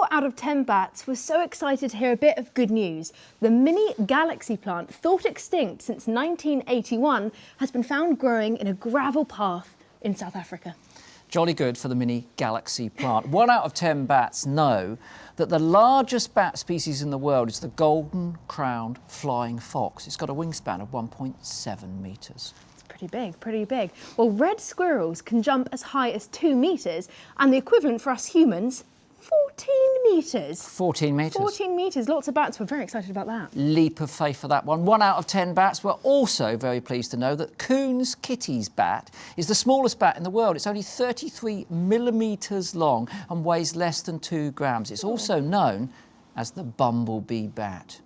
4 out of 10 bats were so excited to hear a bit of good news. The mini galaxy plant, thought extinct since 1981, has been found growing in a gravel path in South Africa. Jolly good for the mini galaxy plant. 1 out of 10 bats know that the largest bat species in the world is the golden-crowned flying fox. It's got a wingspan of 1.7 metres. Pretty big, pretty big. Well, red squirrels can jump as high as 2 metres, and the equivalent for us humans, 14 metres. 14 metres. 14 metres. Lots of bats were very excited about that. Leap of faith for that one. 1 out of 10 bats were also very pleased to know that Coon's Kitty's bat is the smallest bat in the world. It's only 33 millimetres long and weighs less than 2 grams. It's also known as the bumblebee bat.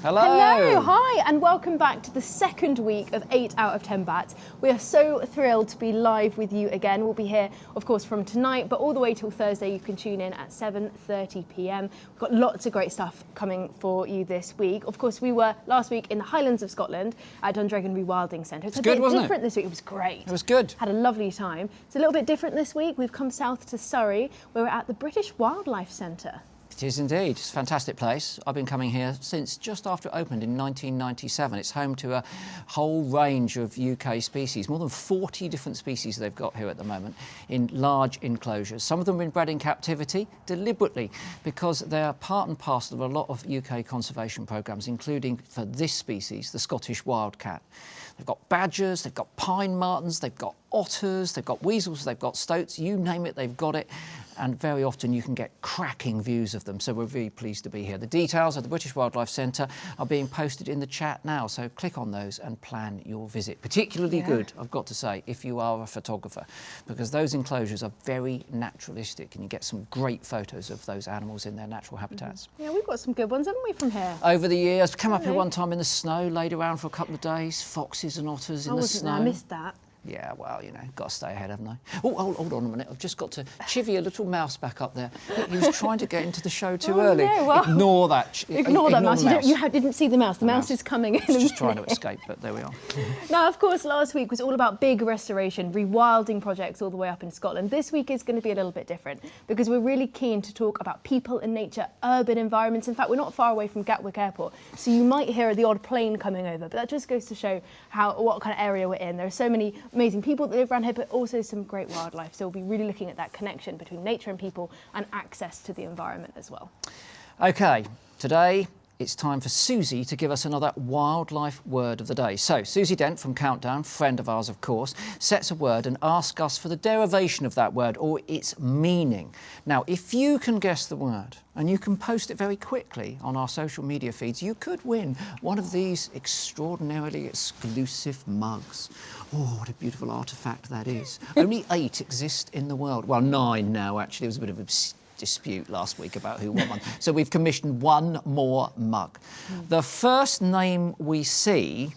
Hello. Hello, hi, and welcome back to the second week of 8 out of 10 bats. We are so thrilled to be live with you again. We'll be here, of course, from tonight, but all the way till Thursday. You can tune in at 7:30 p.m. We've got lots of great stuff coming for you this week. Of course, we were last week in the Highlands of Scotland at Dundregan Rewilding Centre. It's a bit different this week. It was great. It was good. Had a lovely time. It's a little bit different this week. We've come south to Surrey, where we're at the British Wildlife Centre. It is indeed. It's a fantastic place. I've been coming here since just after it opened in 1997. It's home to a whole range of UK species, more than 40 different species they've got here at the moment in large enclosures. Some of them have been bred in captivity deliberately because they are part and parcel of a lot of UK conservation programmes, including for this species, the Scottish wildcat. They've got badgers, they've got pine martens, they've got otters, they've got weasels, they've got stoats, you name it, they've got it. And very often you can get cracking views of them. So we're really pleased to be here. The details of the British Wildlife Centre are being posted in the chat now. So click on those and plan your visit. Particularly good, I've got to say, if you are a photographer, because those enclosures are very naturalistic and you get some great photos of those animals in their natural habitats. Yeah, we've got some good ones, haven't we, from here? Over the years, come up here one time in the snow, laid around for a couple of days, foxes and otters in the snow. I missed that. Yeah, well, you know, got to stay ahead, haven't I? Oh, hold on a minute. I've just got to chivvy a little mouse back up there. He was trying to get into the show too early. No, well, ignore that. Ignore that mouse. You didn't see the mouse. The mouse is coming in. He's just trying to escape, but there we are. Now, of course, last week was all about big restoration, rewilding projects all the way up in Scotland. This week is going to be a little bit different because we're really keen to talk about people and nature, urban environments. In fact, we're not far away from Gatwick Airport, so you might hear the odd plane coming over, but that just goes to show what kind of area we're in. There are so many amazing people that live around here, but also some great wildlife. So we'll be really looking at that connection between nature and people and access to the environment as well. OK, today it's time for Susie to give us another wildlife word of the day. So Susie Dent from Countdown, friend of ours of course, sets a word and asks us for the derivation of that word or its meaning. Now, if you can guess the word and you can post it very quickly on our social media feeds, you could win one of these extraordinarily exclusive mugs. Oh, what a beautiful artefact that is. Only 8 exist in the world. Well, 9 now, actually. There was a bit of a dispute last week about who won one. So we've commissioned one more mug. The first name that we see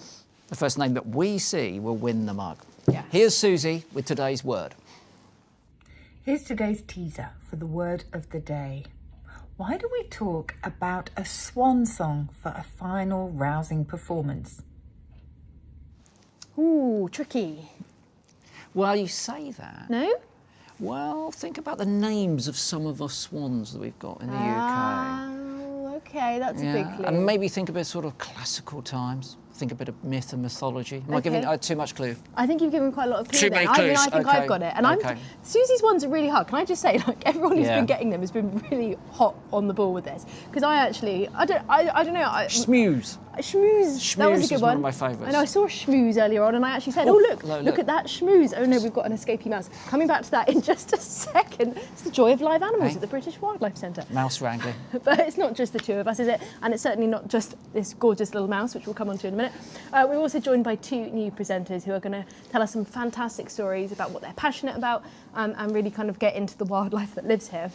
will win the mug. Yes. Here's Susie with today's word. Here's today's teaser for the word of the day. Why do we talk about a swan song for a final rousing performance? Ooh, tricky. Well, you say that. No? Well, think about the names of some of the swans that we've got in the UK. Oh, OK, that's a big clue. And maybe think a bit sort of classical times. Think a bit of myth and mythology. Am I giving too much clue? I think you've given quite a lot of clues. Too many clues. I think I've got it. And Susie's ones are really hard. Can I just say, like, everyone who's been getting them has been really hot on the ball with this. Because I don't know. Schmooze. Schmooze. That was a good one of my favourites. I know, I saw a schmooze earlier on and I actually said, look at that schmooze. Oh no, we've got an escapee mouse. Coming back to that in just a second. It's the joy of live animals at the British Wildlife Centre. Mouse wrangling. But it's not just the two of us, is it? And it's certainly not just this gorgeous little mouse, which we'll come on to in a minute. We're also joined by 2 new presenters who are going to tell us some fantastic stories about what they're passionate about and really kind of get into the wildlife that lives here.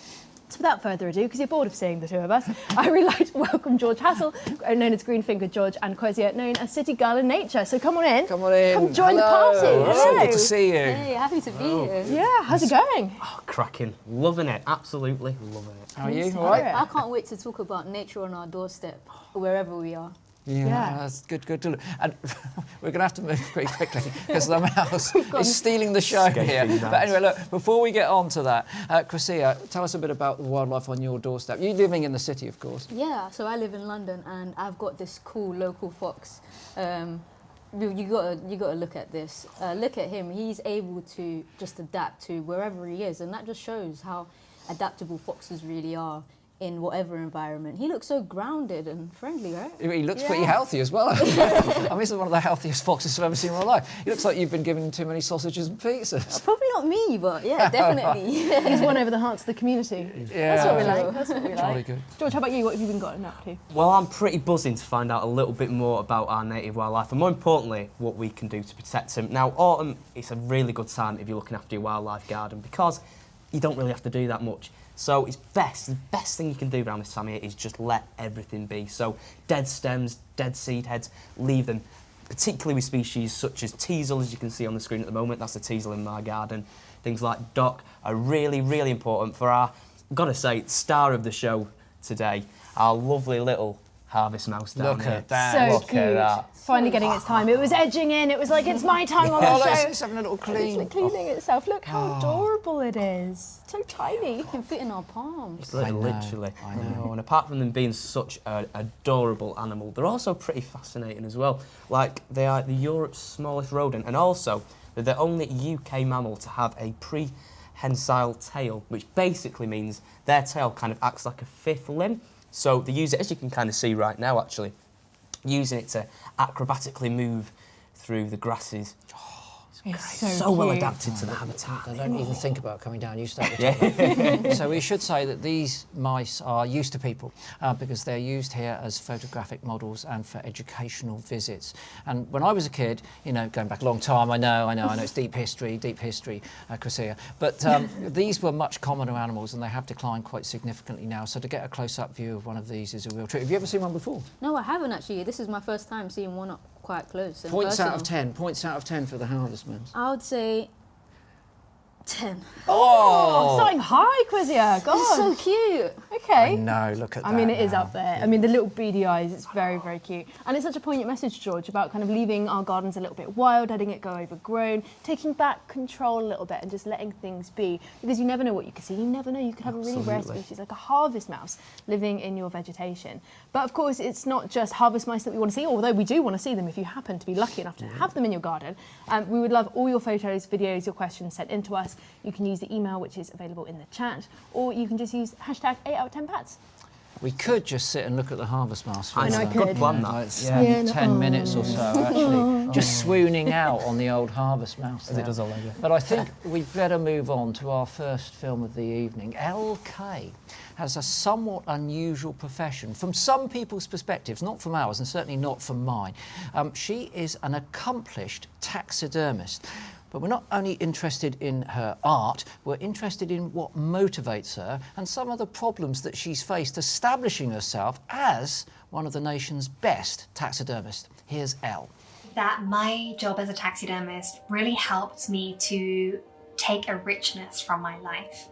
So without further ado, because you're bored of seeing the two of us, I really like to welcome George Hassel, known as Green-Fingered George, and Kezia, known as City Girl in Nature. So come on in. Come on in. Come join the party. Hello. Good to see you. Hey, happy to be here. Yeah, how's it going? Oh, cracking. Loving it. Absolutely loving it. How are you? All right? I can't wait to talk about nature on our doorstep, wherever we are. Yeah, that's good to look. And we're going to have to move pretty quickly because the mouse is stealing the show here. Nice. But anyway, look, before we get on to that, Kezia, tell us a bit about the wildlife on your doorstep. You're living in the city, of course. Yeah, so I live in London and I've got this cool local fox. You gotta look at this. Look at him. He's able to just adapt to wherever he is, and that just shows how adaptable foxes really are in whatever environment. He looks so grounded and friendly, right? He looks pretty healthy as well. I mean, he's one of the healthiest foxes I've ever seen in my life. He looks like you've been giving him too many sausages and pizzas. Probably not me, but yeah, definitely. He's won over the hearts of the community. Yeah. That's what we like. That's what we Jolly like. good. George, how about you? What have you been gotten up to? Well, I'm pretty buzzing to find out a little bit more about our native wildlife and more importantly, what we can do to protect them. Now, autumn is a really good time if you're looking after your wildlife garden because you don't really have to do that much. So it's the best thing you can do around this time of year is just let everything be. So dead stems, dead seed heads, leave them, particularly with species such as teasel, as you can see on the screen at the moment. That's the teasel in my garden. Things like dock are really, really important for our, I've got to say, star of the show today, our lovely little harvest mouse down Look here. at that. So Look cute. at that. Finally getting its time. It was edging in. It was like, it's my time on Oh, the look, show. it's having a little It's clean. like cleaning itself. Look how adorable it is. So tiny. It can fit in our palms. It's I know, literally. I know. And apart from them being such an adorable animal, they're also pretty fascinating as well. Like, they are Europe's smallest rodent, and also they're the only UK mammal to have a prehensile tail, which basically means their tail kind of acts like a fifth limb. So they use it, as you can kind of see right now, actually, using it to acrobatically move through the grasses. It's So well cute. adapted to the habitat. I don't even think about coming down. You start to talk. So we should say that these mice are used to people because they're used here as photographic models and for educational visits. And when I was a kid, you know, going back a long time, I know it's deep history, Kezia. But these were much commoner animals and they have declined quite significantly now. So to get a close-up view of one of these is a real treat. Have you ever seen one before? No, I haven't actually. This is my first time seeing one up quite close. Points out of 10. Points out of 10 for the harvest mouse. I would say 10. Oh, starting high, Kezia. God. It's so cute. Okay. No, look at that. I mean, it is now. up there. I mean, the little beady eyes, it's very, very cute. And it's such a poignant message, George, about kind of leaving our gardens a little bit wild, letting it go overgrown, taking back control a little bit and just letting things be. Because you never know what you could see. You never know. You could have a really rare species like a harvest mouse living in your vegetation. But of course, it's not just harvest mice that we want to see, although we do want to see them if you happen to be lucky enough to have them in your garden. We would love all your photos, videos, your questions sent in to us. You can use the email, which is available in the chat, or you can just use hashtag 8 out of 10 pats. We could just sit and look at the harvest mouse for I know, I Good could. plan, that. like Yeah. 10 minutes or so, actually. Just swooning out on the old harvest mouse. As it there. does all over. But I think we'd better move on to our first film of the evening. LK has a somewhat unusual profession from some people's perspectives, not from ours and certainly not from mine. She is an accomplished taxidermist. But we're not only interested in her art, we're interested in what motivates her and some of the problems that she's faced establishing herself as one of the nation's best taxidermists. Here's Elle. That my job as a taxidermist really helped me to take a richness from my life.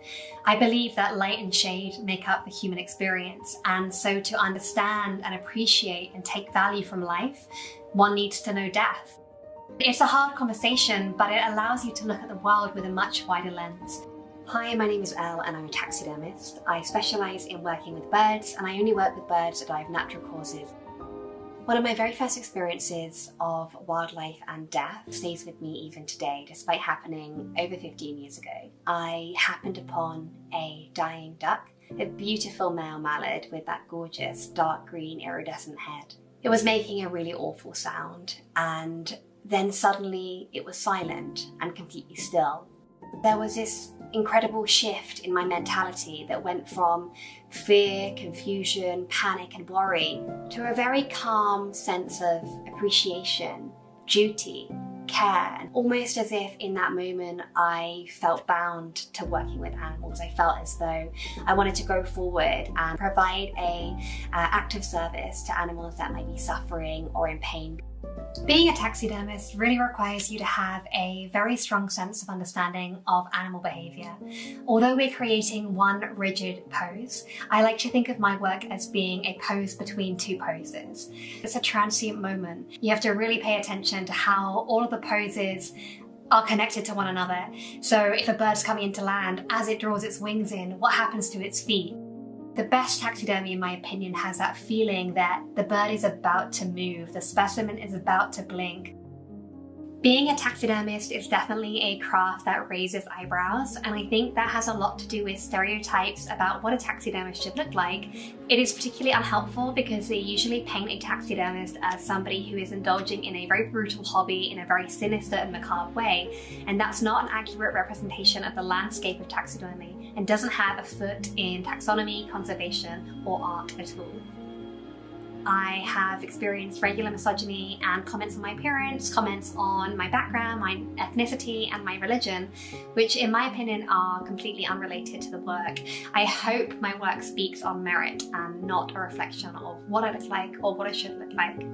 I believe that light and shade make up the human experience, and so to understand and appreciate and take value from life, one needs to know death. It's a hard conversation, but it allows you to look at the world with a much wider lens. Hi, my name is Elle and I'm a taxidermist. I specialise in working with birds and I only work with birds that die of natural causes. One of my very first experiences of wildlife and death stays with me even today, despite happening over 15 years ago. I happened upon a dying duck, a beautiful male mallard with that gorgeous dark green iridescent head. It was making a really awful sound, and then suddenly it was silent and completely still. There was this incredible shift in my mentality that went from fear, confusion, panic and worry to a very calm sense of appreciation, duty care, almost as if in that moment I felt bound to working with animals. I felt as though I wanted to go forward and provide a act of service to animals that might be suffering or in pain. Being a taxidermist really requires you to have a very strong sense of understanding of animal behaviour. Although we're creating one rigid pose, I like to think of my work as being a pose between two poses. It's a transient moment. You have to really pay attention to how all of the poses are connected to one another. So if a bird's coming into land, as it draws its wings in, what happens to its feet? The best taxidermy, in my opinion, has that feeling that the bird is about to move, the specimen is about to blink. Being a taxidermist is definitely a craft that raises eyebrows, and I think that has a lot to do with stereotypes about what a taxidermist should look like. It is particularly unhelpful because they usually paint a taxidermist as somebody who is indulging in a very brutal hobby in a very sinister and macabre way, and that's not an accurate representation of the landscape of taxidermy and doesn't have a foot in taxonomy, conservation, or art at all. I have experienced regular misogyny and comments on my appearance, comments on my background, my ethnicity, and my religion, which in my opinion are completely unrelated to the work. I hope my work speaks on merit and not a reflection of what I look like or what I should look like.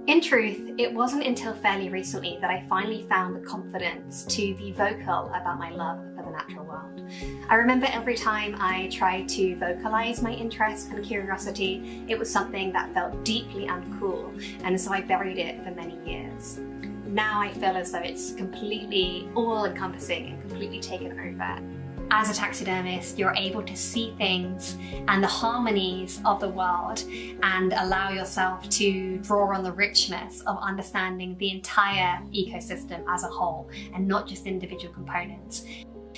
In truth, it wasn't until fairly recently that I finally found the confidence to be vocal about my love for the natural world. I remember every time I tried to vocalize my interest and curiosity, it was something that felt deeply uncool, and so I buried it for many years. Now I feel as though it's completely all-encompassing and completely taken over. As a taxidermist, you're able to see things and the harmonies of the world and allow yourself to draw on the richness of understanding the entire ecosystem as a whole and not just individual components.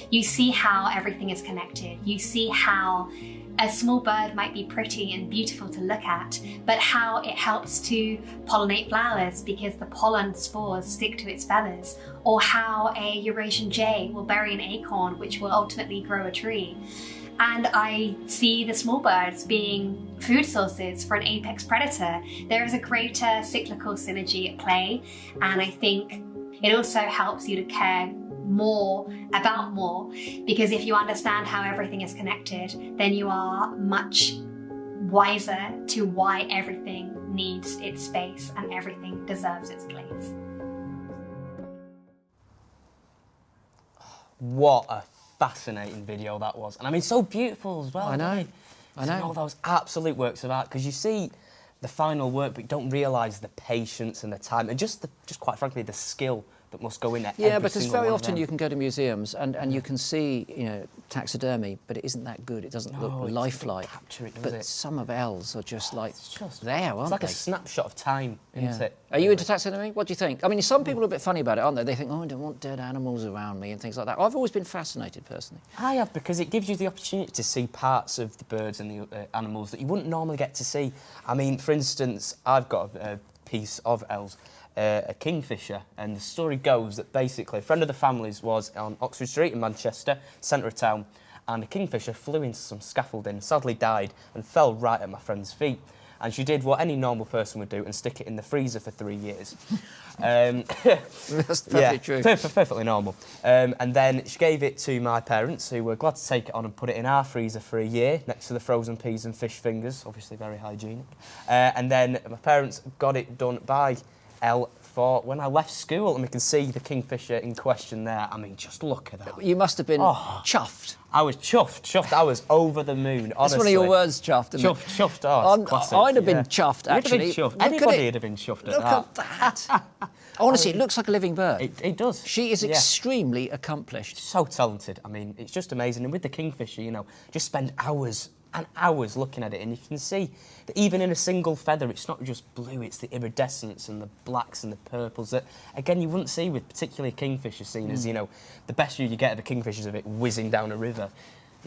You see how everything is connected. You see how a small bird might be pretty and beautiful to look at, but how it helps to pollinate flowers because the pollen spores stick to its feathers, or how a Eurasian jay will bury an acorn which will ultimately grow a tree. And I see the small birds being food sources for an apex predator. There is a greater cyclical synergy at play, and I think it also helps you to care more about more, because if you understand how everything is connected, then you are much wiser to why everything needs its space and everything deserves its place. What a fascinating video that was. And I mean, so beautiful as well. I know. All those absolute works of art, because you see the final work, but you don't realise the patience and the time and just quite frankly, the skill that must go in there. Yeah, because very often you can go to museums and you can see, you know, taxidermy, but it isn't that good. It doesn't look lifelike. Capture it, does but it? some of Els are just like just there, aren't It's like they? a snapshot of time, isn't it? Are you into taxidermy? What do you think? I mean, some people are a bit funny about it, aren't they? They think, oh, I don't want dead animals around me and things like that. I've always been fascinated, personally. I have, because it gives you the opportunity to see parts of the birds and the animals that you wouldn't normally get to see. I mean, for instance, I've got a piece of Els, a kingfisher, and the story goes that basically a friend of the family's was on Oxford Street in Manchester, centre of town, and a kingfisher flew into some scaffolding, sadly died, and fell right at my friend's feet. And she did what any normal person would do and stick it in the freezer for 3 years. That's perfectly true. Perfectly normal. And then she gave it to my parents, who were glad to take it on and put it in our freezer for a year, next to the frozen peas and fish fingers, obviously very hygienic. And then my parents got it done by Elle for when I left school, and we can see the kingfisher in question there. I mean, just look at that. You must have been chuffed. I was chuffed. I was over the moon, honestly. That's one of your words, chuffed, isn't Chuffed, oh, classic. I'd have been chuffed, actually. You'd have been chuffed. Anybody would have been chuffed at that. Look at that. Honestly, it looks like a living bird. It does. She is extremely accomplished. So talented. I mean, it's just amazing. And with the kingfisher, you know, just spend hours and hours looking at it, and you can see that even in a single feather, it's not just blue, it's the iridescence and the blacks and the purples that, again, you wouldn't see with particularly a kingfisher, seen as, you know, the best view you get of a kingfisher is of it whizzing down a river.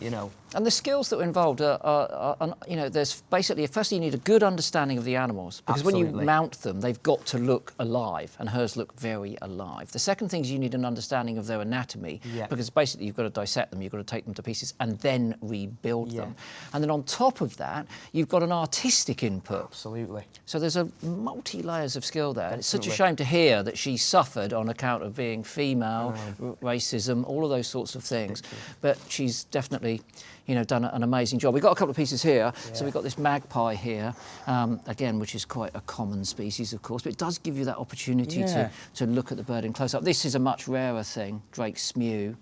you know. And the skills that are involved are you know, there's basically, firstly, you need a good understanding of the animals, because when you mount them, they've got to look alive, and hers look very alive. The second thing is you need an understanding of their anatomy, because basically you've got to dissect them, you've got to take them to pieces and then rebuild them. And then on top of that, you've got an artistic input. Absolutely. So there's a multi-layers of skill there. It's such a shame to hear that she suffered on account of being female, racism, all of those sorts of things. But she's definitely, you know, done an amazing job. We've got a couple of pieces here. So we've got this magpie here, again, which is quite a common species, of course, but it does give you that opportunity to look at the bird in close-up. This is a much rarer thing, Drake's mew.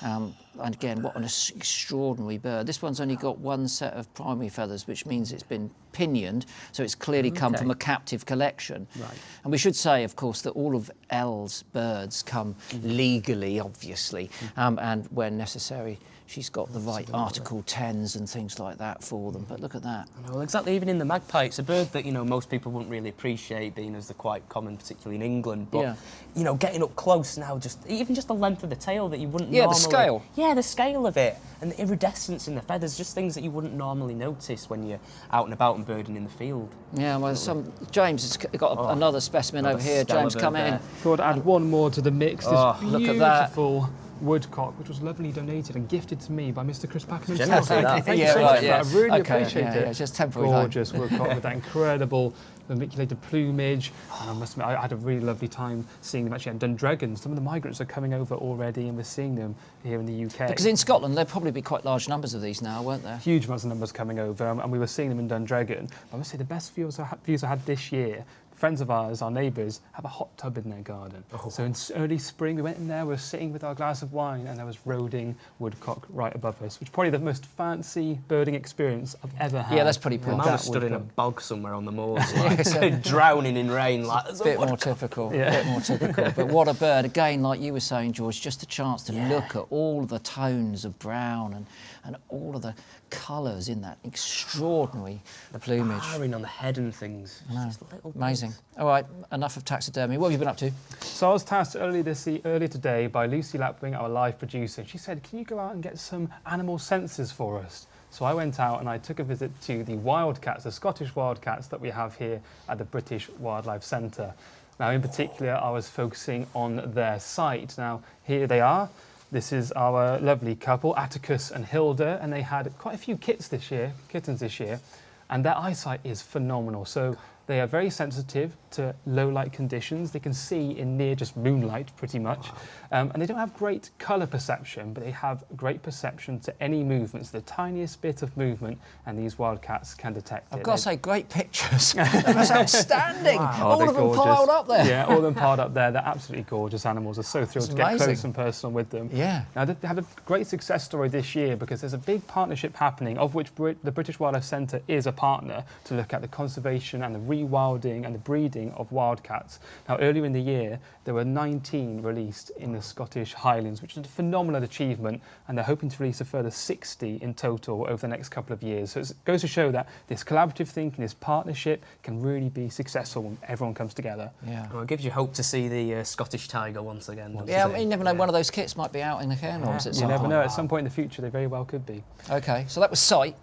And again, what an extraordinary bird. This one's only got one set of primary feathers, which means it's been pinioned, so it's clearly come from a captive collection. And we should say, of course, that all of Elle's birds come legally, obviously, and when necessary, she's got the right Article 10s and things like that for them. But look at that. Well, exactly. Even in the magpie, it's a bird that, you know, most people wouldn't really appreciate, being as they're quite common, particularly in England. But you know, getting up close now, even just the length of the tail that you wouldn't normally. The scale. Yeah, the scale of it, and the iridescence in the feathers, just things that you wouldn't normally notice when you're out and about and birding in the field. Yeah, well, James has got another specimen over here. James, come in. Thought I'd add one more to the mix. This look at that. beautiful woodcock, which was lovely donated and gifted to me by Mr. Chris Packham himself. Generous of that. Thank you so much for that. I really Okay, appreciate it. Yeah, just temporary. Gorgeous woodcock with that incredible vermiculated plumage. And I must admit, I had a really lovely time seeing them actually at Dundregan. Some of the migrants are coming over already, and we're seeing them here in the UK. Because in Scotland, there'd probably be quite large numbers of these now, weren't there? Huge amounts of numbers coming over, and we were seeing them in Dundregan. I must say the best views I had this year, friends of ours, our neighbours, have a hot tub in their garden. So in early spring, we went in there, we were sitting with our glass of wine, and there was roding woodcock right above us, which is probably the most fancy birding experience I've ever had. Yeah, that's pretty cool. Man was stood in a bog somewhere on the moors, like, drowning in rain. Like, a bit more typical, bit more typical. But what a bird. Again, like you were saying, George, just a chance to look at all the tones of brown and all of the colours in that extraordinary plumage. Barring on the head and things. Just little amazing. All right, enough of taxidermy. What have you been up to? So I was tasked earlier today by Lucy Lapwing, our live producer. She said, can you go out and get some animal sensors for us? So I went out and I took a visit to the wildcats, the Scottish wildcats that we have here at the British Wildlife Centre. Now, in particular, I was focusing on their site. Now, here they are. This is our lovely couple, Atticus and Hilda, and they had quite a few kittens this year, and their eyesight is phenomenal. So they are very sensitive to low light conditions. They can see in near just moonlight, pretty much. And they don't have great colour perception, but they have great perception to any movements, the tiniest bit of movement, and these wildcats can detect it. I've got to say, great pictures. That was outstanding. Wow. All of them gorgeous. piled up there. Yeah, all of them piled up there. They're absolutely gorgeous animals. I'm so thrilled to get close and personal with them. Yeah. Now, they had a great success story this year because there's a big partnership happening, of which the British Wildlife Centre is a partner, to look at the conservation and the rewilding and the breeding of wildcats. Now, earlier in the year, there were 19 released in the Scottish Highlands, which is a phenomenal achievement, and they're hoping to release a further 60 in total over the next couple of years. So it goes to show that this collaborative thinking, this partnership, can really be successful when everyone comes together. Yeah. Well, it gives you hope to see the Scottish tiger once again. Yeah, you never know, one of those kits might be out in the care norms at some point. You never know, at some point in the future they very well could be. Okay, so that was sight.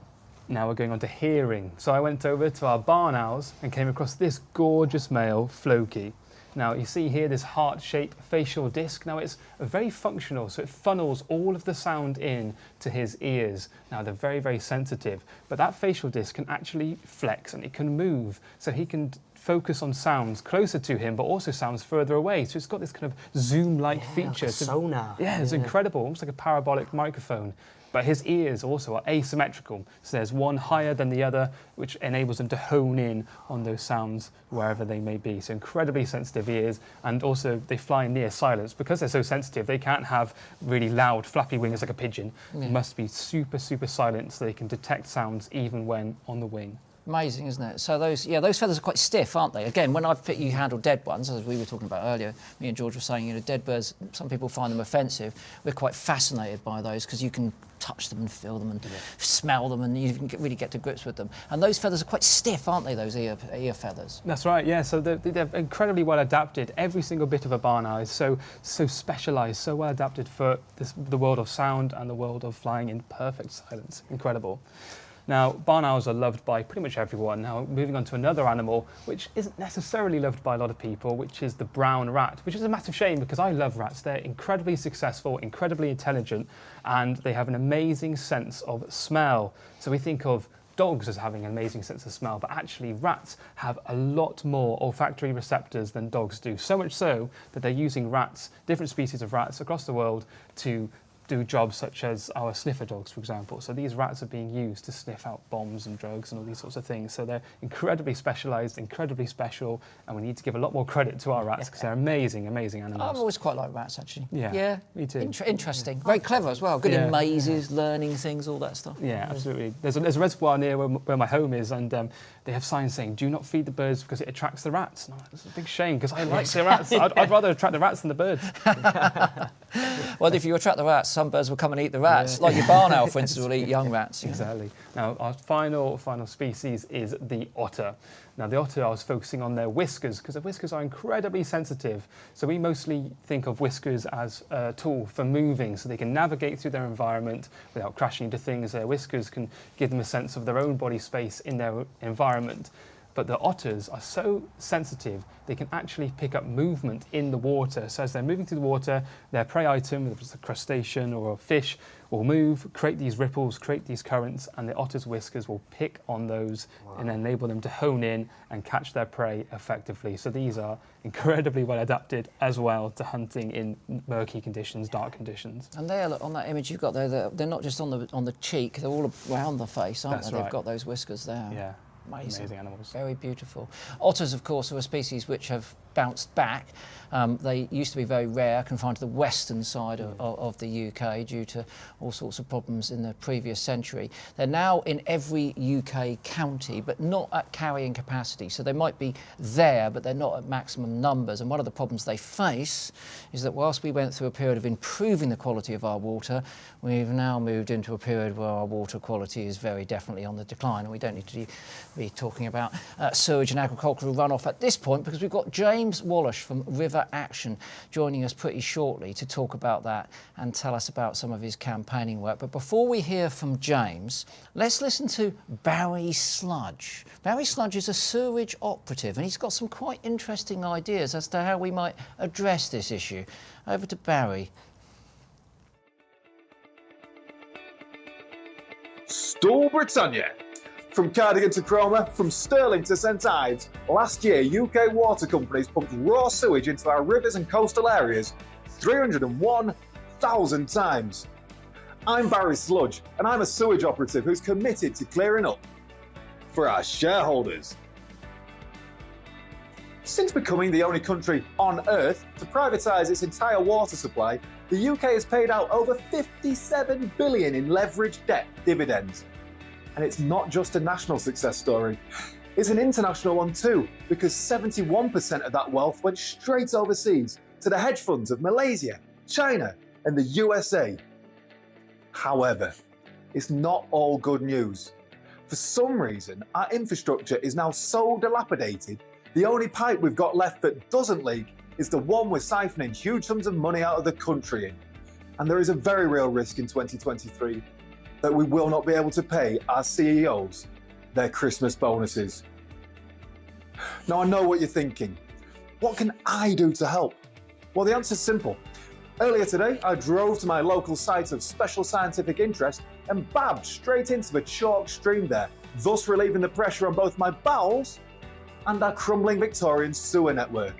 Now we're going on to hearing. So I went over to our barn owls and came across this gorgeous male, Floki. Now you see here this heart-shaped facial disc. Now it's very functional, so it funnels all of the sound in to his ears. Now they're very, very sensitive, but that facial disc can actually flex and it can move, so he can focus on sounds closer to him, but also sounds further away. So it's got this kind of zoom-like feature. Like a sonar. Yeah, it's incredible, almost like a parabolic microphone. But his ears also are asymmetrical. So there's one higher than the other, which enables them to hone in on those sounds wherever they may be. So incredibly sensitive ears, and also they fly near silence. Because they're so sensitive, they can't have really loud, flappy wings like a pigeon. They must be super, super silent so they can detect sounds even when on the wing. Amazing, isn't it? So those feathers are quite stiff, aren't they? Again, when you handle dead ones, as we were talking about earlier, me and George were saying, dead birds, some people find them offensive. We're quite fascinated by those because you can touch them and feel them and smell them, and you can really get to grips with them. And those feathers are quite stiff, aren't they, those ear feathers? That's right, yeah. So they're incredibly well adapted. Every single bit of a barn owl is so specialised, so well adapted for the world of sound and the world of flying in perfect silence. Incredible. Now, barn owls are loved by pretty much everyone. Now, moving on to another animal, which isn't necessarily loved by a lot of people, which is the brown rat, which is a massive shame because I love rats. They're incredibly successful, incredibly intelligent, and they have an amazing sense of smell. So we think of dogs as having an amazing sense of smell, but actually rats have a lot more olfactory receptors than dogs do. So much so that they're using rats, different species of rats across the world, to do jobs such as our sniffer dogs, for example. So these rats are being used to sniff out bombs and drugs and all these sorts of things. So they're incredibly specialised, incredibly special, and we need to give a lot more credit to our rats because they're amazing, amazing animals. I've always quite liked rats, actually. Yeah, me too. Interesting. Very clever as well. Good in mazes, learning things, all that stuff. Yeah, absolutely. There's a reservoir near where my home is, and they have signs saying, do not feed the birds because it attracts the rats. And it's a big shame because I like the rats. I'd rather attract the rats than the birds. Well, if you attract the rats, some birds will come and eat the rats. Like your barn owl, for instance, will eat young rats. Exactly. Now, our final species is the otter. Now, the otter, I was focusing on their whiskers because their whiskers are incredibly sensitive. So we mostly think of whiskers as a tool for moving, so they can navigate through their environment without crashing into things. Their whiskers can give them a sense of their own body space in their environment. But the otters are so sensitive, they can actually pick up movement in the water. So as they're moving through the water, their prey item, whether it's a crustacean or a fish, will move, create these ripples, create these currents, and the otter's whiskers will pick on those and enable them to hone in and catch their prey effectively. So these are incredibly well adapted as well to hunting in murky conditions, dark conditions. And they are, on that image you've got there, they're not just on the cheek, they're all around the face, aren't That's they? right. They've got those whiskers there. Yeah. Amazing animals. Very beautiful. Otters, of course, are a species which have bounced back. They used to be very rare, confined to the western side of the UK due to all sorts of problems in the previous century. They're now in every UK county, but not at carrying capacity. So they might be there, but they're not at maximum numbers. And one of the problems they face is that whilst we went through a period of improving the quality of our water, we've now moved into a period where our water quality is very definitely on the decline. And we don't need to be talking about sewage and agricultural runoff at this point, because we've got James Wallace from River Action joining us pretty shortly to talk about that and tell us about some of his campaigning work. But before we hear from James, let's listen to Barry Sludge. Barry Sludge is a sewage operative, and he's got some quite interesting ideas as to how we might address this issue. Over to Barry. Stool Britannia. From Cardigan to Cromer, from Stirling to St Ives, last year UK water companies pumped raw sewage into our rivers and coastal areas 301,000 times. I'm Barry Sludge, and I'm a sewage operative who's committed to clearing up for our shareholders. Since becoming the only country on Earth to privatise its entire water supply, the UK has paid out over 57 billion in leveraged debt dividends. And it's not just a national success story, it's an international one too, because 71% of that wealth went straight overseas to the hedge funds of Malaysia, China, and the USA. However, it's not all good news. For some reason, our infrastructure is now so dilapidated, the only pipe we've got left that doesn't leak is the one we're siphoning huge sums of money out of the country in. And there is a very real risk in 2023 that we will not be able to pay our CEOs their Christmas bonuses. Now, I know what you're thinking. What can I do to help? Well, the answer's simple. Earlier today, I drove to my local site of special scientific interest and babbed straight into the chalk stream there, thus relieving the pressure on both my bowels and our crumbling Victorian sewer network.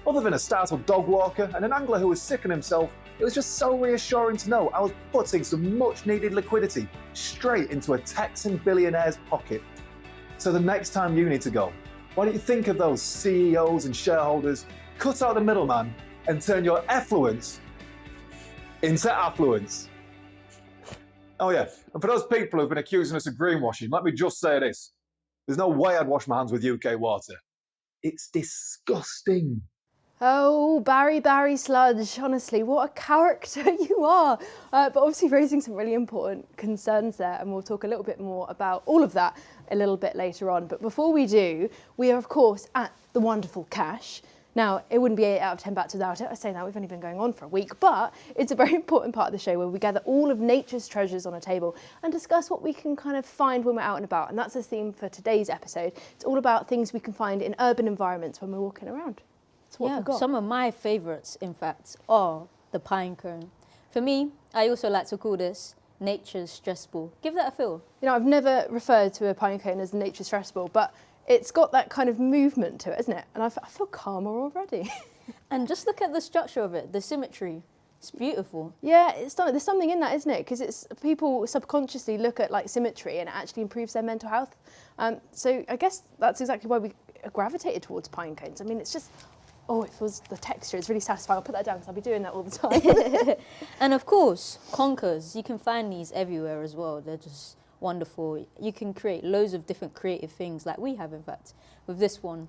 Other than a startled dog walker and an angler who was sick on himself, it was just so reassuring to know I was putting some much-needed liquidity straight into a Texan billionaire's pocket. So the next time you need to go, why don't you think of those CEOs and shareholders, cut out the middleman, and turn your effluence into affluence? Oh yeah, and for those people who've been accusing us of greenwashing, let me just say this. There's no way I'd wash my hands with UK water. It's disgusting. Oh, Barry Sludge, honestly, what a character you are. But obviously raising some really important concerns there, and we'll talk a little bit more about all of that a little bit later on. But before we do, we are, of course, at the wonderful Cache. Now, it wouldn't be 8 out of 10 bats without it. I say that, we've only been going on for a week, but it's a very important part of the show where we gather all of nature's treasures on a table and discuss what we can kind of find when we're out and about. And that's the theme for today's episode. It's all about things we can find in urban environments when we're walking around. That's what we've got. Some of my favourites, in fact, are the pine cone. For me, I also like to call this nature's stress ball. Give that a feel. You know, I've never referred to a pine cone as nature's stress ball, but it's got that kind of movement to it, isn't it? And I feel calmer already. And just look at the structure of it, the symmetry. It's beautiful. Yeah, there's something in that, isn't it? Because it's people subconsciously look at like symmetry and it actually improves their mental health. So I guess that's exactly why we gravitated towards pine cones. I mean, it's just, oh, it feels, the texture is really satisfying. I'll put that down because I'll be doing that all the time. And of course, conkers. You can find these everywhere as well. They're just wonderful. You can create loads of different creative things like we have, in fact, with this one.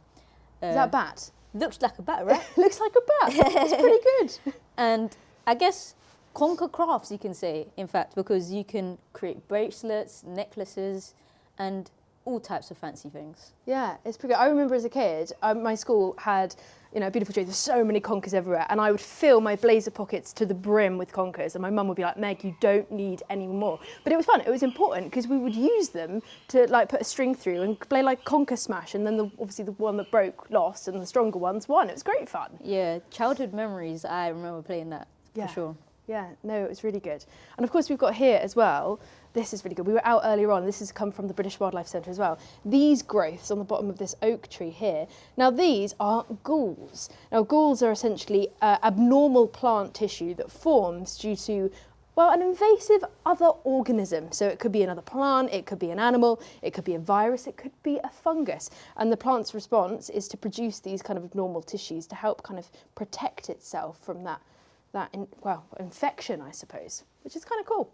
Is that a bat? Looks like a bat, right? Looks like a bat. It's pretty good. And I guess conker crafts, you can say, in fact, because you can create bracelets, necklaces, and all types of fancy things. Yeah, it's pretty good. I remember as a kid, my school had, you know, a beautiful tree. There's so many conkers everywhere, and I would fill my blazer pockets to the brim with conkers, and my mum would be like, Meg, you don't need any more. But it was fun. It was important because we would use them to like put a string through and play like conker smash, and then obviously the one that broke lost, and the stronger ones won. It was great fun. Yeah, childhood memories. I remember playing that for sure. Yeah, no, it was really good. And of course we've got here as well, this is really good. We were out earlier on, this has come from the British Wildlife Centre as well. These growths on the bottom of this oak tree here. Now these are galls. Now galls are essentially abnormal plant tissue that forms due to, well, an invasive other organism. So it could be another plant, it could be an animal, it could be a virus, it could be a fungus. And the plant's response is to produce these kind of abnormal tissues to help kind of protect itself from that infection, I suppose, which is kind of cool.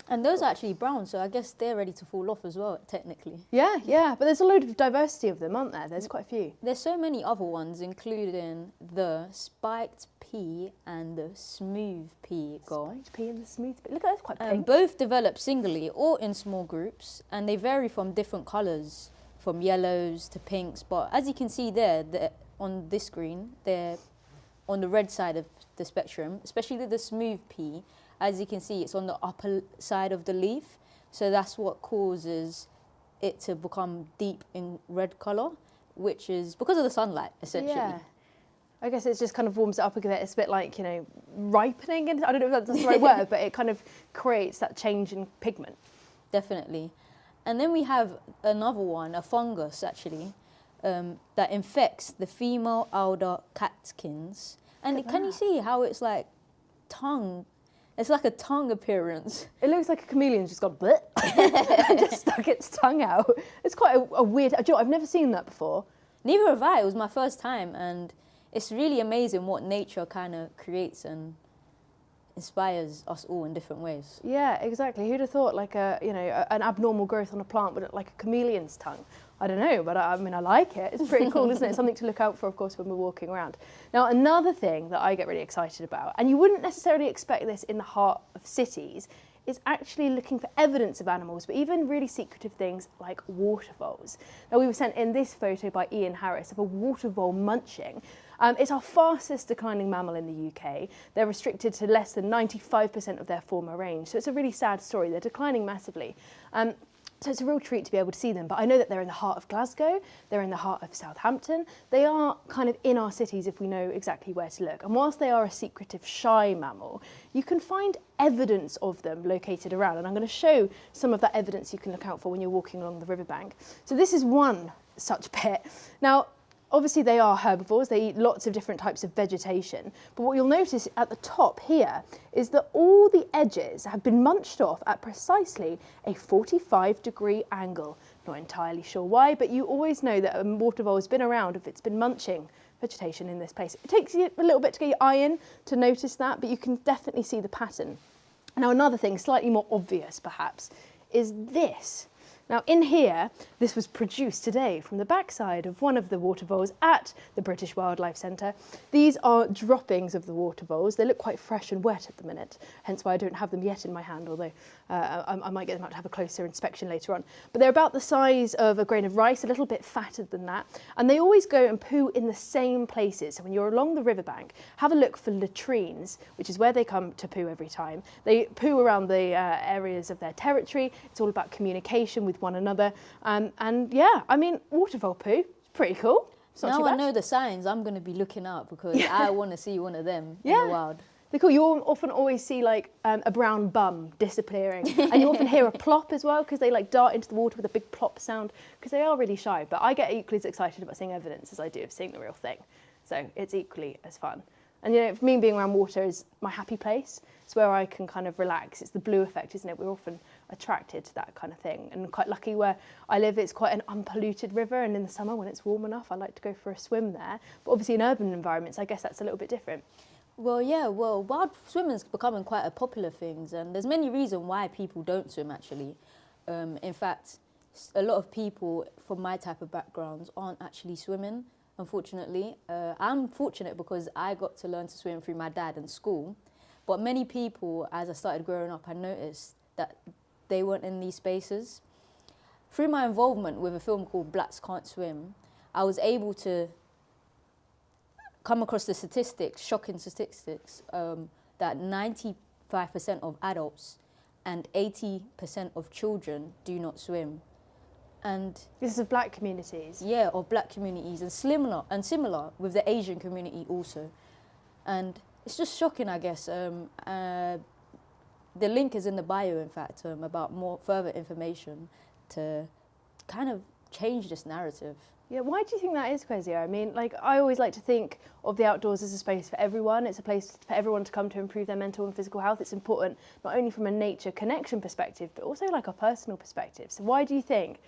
And those are actually brown, so I guess they're ready to fall off as well, technically. Yeah, but there's a load of diversity of them, aren't there? There's quite a few. There's so many other ones, including the spiked pea and the smooth pea gall. Spiked pea and the smooth pea. Look, that's quite pink. Both develop singly or in small groups, and they vary from different colours, from yellows to pinks. But as you can see there, on this screen, they're on the red side of the spectrum, especially the smooth pea. As you can see, it's on the upper side of the leaf, so that's what causes it to become deep in red colour, which is because of the sunlight, essentially. Yeah. I guess it just kind of warms it up a bit. It's a bit like, you know, ripening. I don't know if that's the right word, but it kind of creates that change in pigment. Definitely. And then we have another one, a fungus actually, that infects the female alder catkins. And can you see how it's like tongue? It's like a tongue appearance. It looks like a chameleon's just gone bleh and just stuck its tongue out. It's quite a weird. Do you know what? I've never seen that before. Neither have I. It was my first time, and it's really amazing what nature kind of creates and inspires us all in different ways. Yeah, exactly. Who'd have thought like an abnormal growth on a plant would look like a chameleon's tongue? I don't know, but I mean, I like it. It's pretty cool, isn't it? Something to look out for, of course, when we're walking around. Now, another thing that I get really excited about, and you wouldn't necessarily expect this in the heart of cities, is actually looking for evidence of animals, but even really secretive things like water voles. Now, we were sent in this photo by Ian Harris of a water vole munching. It's our fastest declining mammal in the UK. They're restricted to less than 95% of their former range, so it's a really sad story. They're declining massively. So it's a real treat to be able to see them. But I know that they're in the heart of Glasgow, they're in the heart of Southampton. They are kind of in our cities if we know exactly where to look. And whilst they are a secretive, shy mammal, you can find evidence of them located around. And I'm going to show some of that evidence you can look out for when you're walking along the riverbank. So this is one such pet. Now, obviously they are herbivores, they eat lots of different types of vegetation, but what you'll notice at the top here is that all the edges have been munched off at precisely a 45-degree angle. Not entirely sure why, but you always know that a water vole has been around if it's been munching vegetation in this place. It takes you a little bit to get your eye in to notice that, but you can definitely see the pattern. Now another thing, slightly more obvious perhaps, is this. Now in here, this was produced today from the backside of one of the water voles at the British Wildlife Centre. These are droppings of the water voles. They look quite fresh and wet at the minute, hence why I don't have them yet in my hand, although I might get them out to have a closer inspection later on. But they're about the size of a grain of rice, a little bit fatter than that, and they always go and poo in the same places. So when you're along the riverbank, have a look for latrines, which is where they come to poo every time. They poo around the areas of their territory. It's all about communication with one another, and yeah, I mean, water vole poo, it's pretty cool. It's not now too bad. I know the signs I'm going to be looking up because I want to see one of them in the wild. They're cool. You often always see like a brown bum disappearing, and you often hear a plop as well because they like dart into the water with a big plop sound because they are really shy. But I get equally as excited about seeing evidence as I do of seeing the real thing, so it's equally as fun. And you know, for me, being around water is my happy place. It's where I can kind of relax. It's the blue effect, isn't it? We're often attracted to that kind of thing. And quite lucky where I live, it's quite an unpolluted river. And in the summer, when it's warm enough, I like to go for a swim there. But obviously in urban environments, I guess that's a little bit different. Well, yeah, wild swimming's becoming quite a popular thing. And there's many reasons why people don't swim, actually. In fact, a lot of people from my type of backgrounds aren't actually swimming. Unfortunately, I'm fortunate because I got to learn to swim through my dad in school. But many people, as I started growing up, I noticed that they weren't in these spaces. Through my involvement with a film called Blacks Can't Swim, I was able to come across the statistics, shocking statistics, that 95% of adults and 80% of children do not swim. And this is of black communities. Yeah, of black communities, and similar with the Asian community also. And it's just shocking, I guess. The link is in the bio, in fact, about more further information to kind of change this narrative. Yeah, why do you think that is, Kezia? I mean, like, I always like to think of the outdoors as a space for everyone. It's a place for everyone to come to improve their mental and physical health. It's important not only from a nature connection perspective, but also like a personal perspective. So why do you think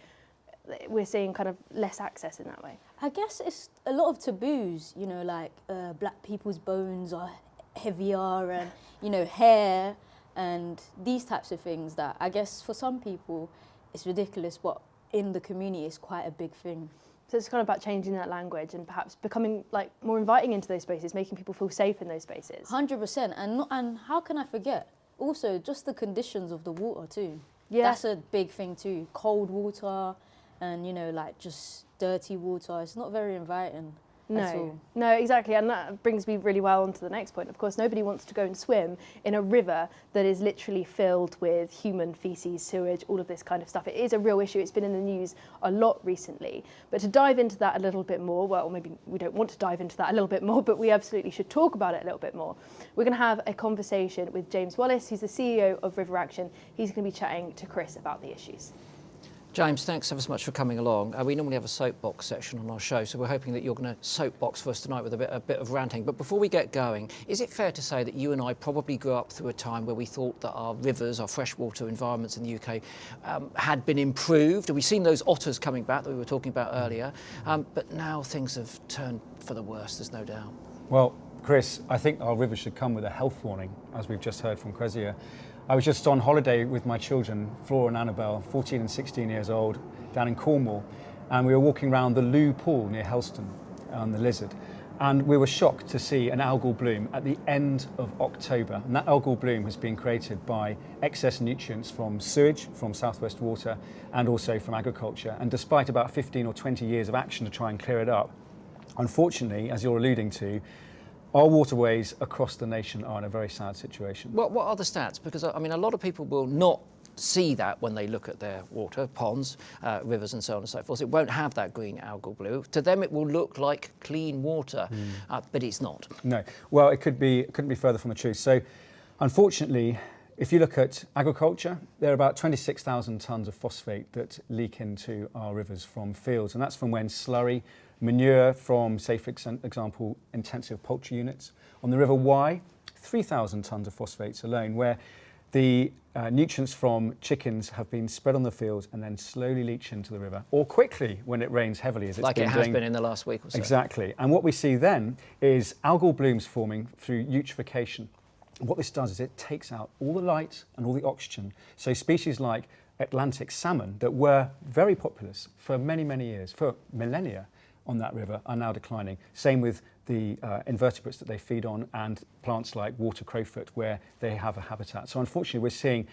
we're seeing kind of less access in that way? I guess it's a lot of taboos, you know, like black people's bones are heavier and, you know, hair and these types of things that I guess for some people it's ridiculous, but in the community it's quite a big thing. So it's kind of about changing that language and perhaps becoming like more inviting into those spaces, making people feel safe in those spaces. 100%, and how can I forget? Also, just the conditions of the water too. Yeah. That's a big thing too. Cold water, and you know, like just dirty water. It's not very inviting at all. No, exactly, and that brings me really well onto the next point. Of course, nobody wants to go and swim in a river that is literally filled with human feces, sewage, all of this kind of stuff. It is a real issue. It's been in the news a lot recently. But to dive into that a little bit more, well, maybe we don't want to dive into that a little bit more, but we absolutely should talk about it a little bit more. We're going to have a conversation with James Wallace, who's the CEO of River Action. He's going to be chatting to Chris about the issues. James, thanks ever so much for coming along. We normally have a soapbox section on our show, so we're hoping that you're going to soapbox for us tonight with a bit of ranting. But before we get going, is it fair to say that you and I probably grew up through a time where we thought that our rivers, our freshwater environments in the UK had been improved? And we've seen those otters coming back that we were talking about earlier, but now things have turned for the worse, there's no doubt. Well, Chris, I think our rivers should come with a health warning, as we've just heard from Kezia. I was just on holiday with my children, Flora and Annabelle, 14 and 16 years old, down in Cornwall, and we were walking around the Loo Pool near Helston on the Lizard, and we were shocked to see an algal bloom at the end of October, and that algal bloom has been created by excess nutrients from sewage, from Southwest Water, and also from agriculture, and despite about 15 or 20 years of action to try and clear it up, unfortunately, as you're alluding to, our waterways across the nation are in a very sad situation. What are the stats? Because, I mean, a lot of people will not see that when they look at their water, ponds, rivers and so on and so forth. It won't have that green algal blue. To them, it will look like clean water, but it's not. No. Well, it couldn't be further from the truth. So, unfortunately, if you look at agriculture, there are about 26,000 tonnes of phosphate that leak into our rivers from fields, and that's from when slurry, manure from, say, for example, intensive poultry units. On the River Wye, 3,000 tonnes of phosphates alone, where the nutrients from chickens have been spread on the fields and then slowly leach into the river, or quickly when it rains heavily, as it's like been it has been in the last week or so. Exactly. And what we see then is algal blooms forming through eutrophication. What this does is it takes out all the light and all the oxygen. So species like Atlantic salmon that were very populous for many, many years, for millennia on that river, are now declining. Same with the invertebrates that they feed on and plants like water crowfoot where they have a habitat. So unfortunately we're seeing,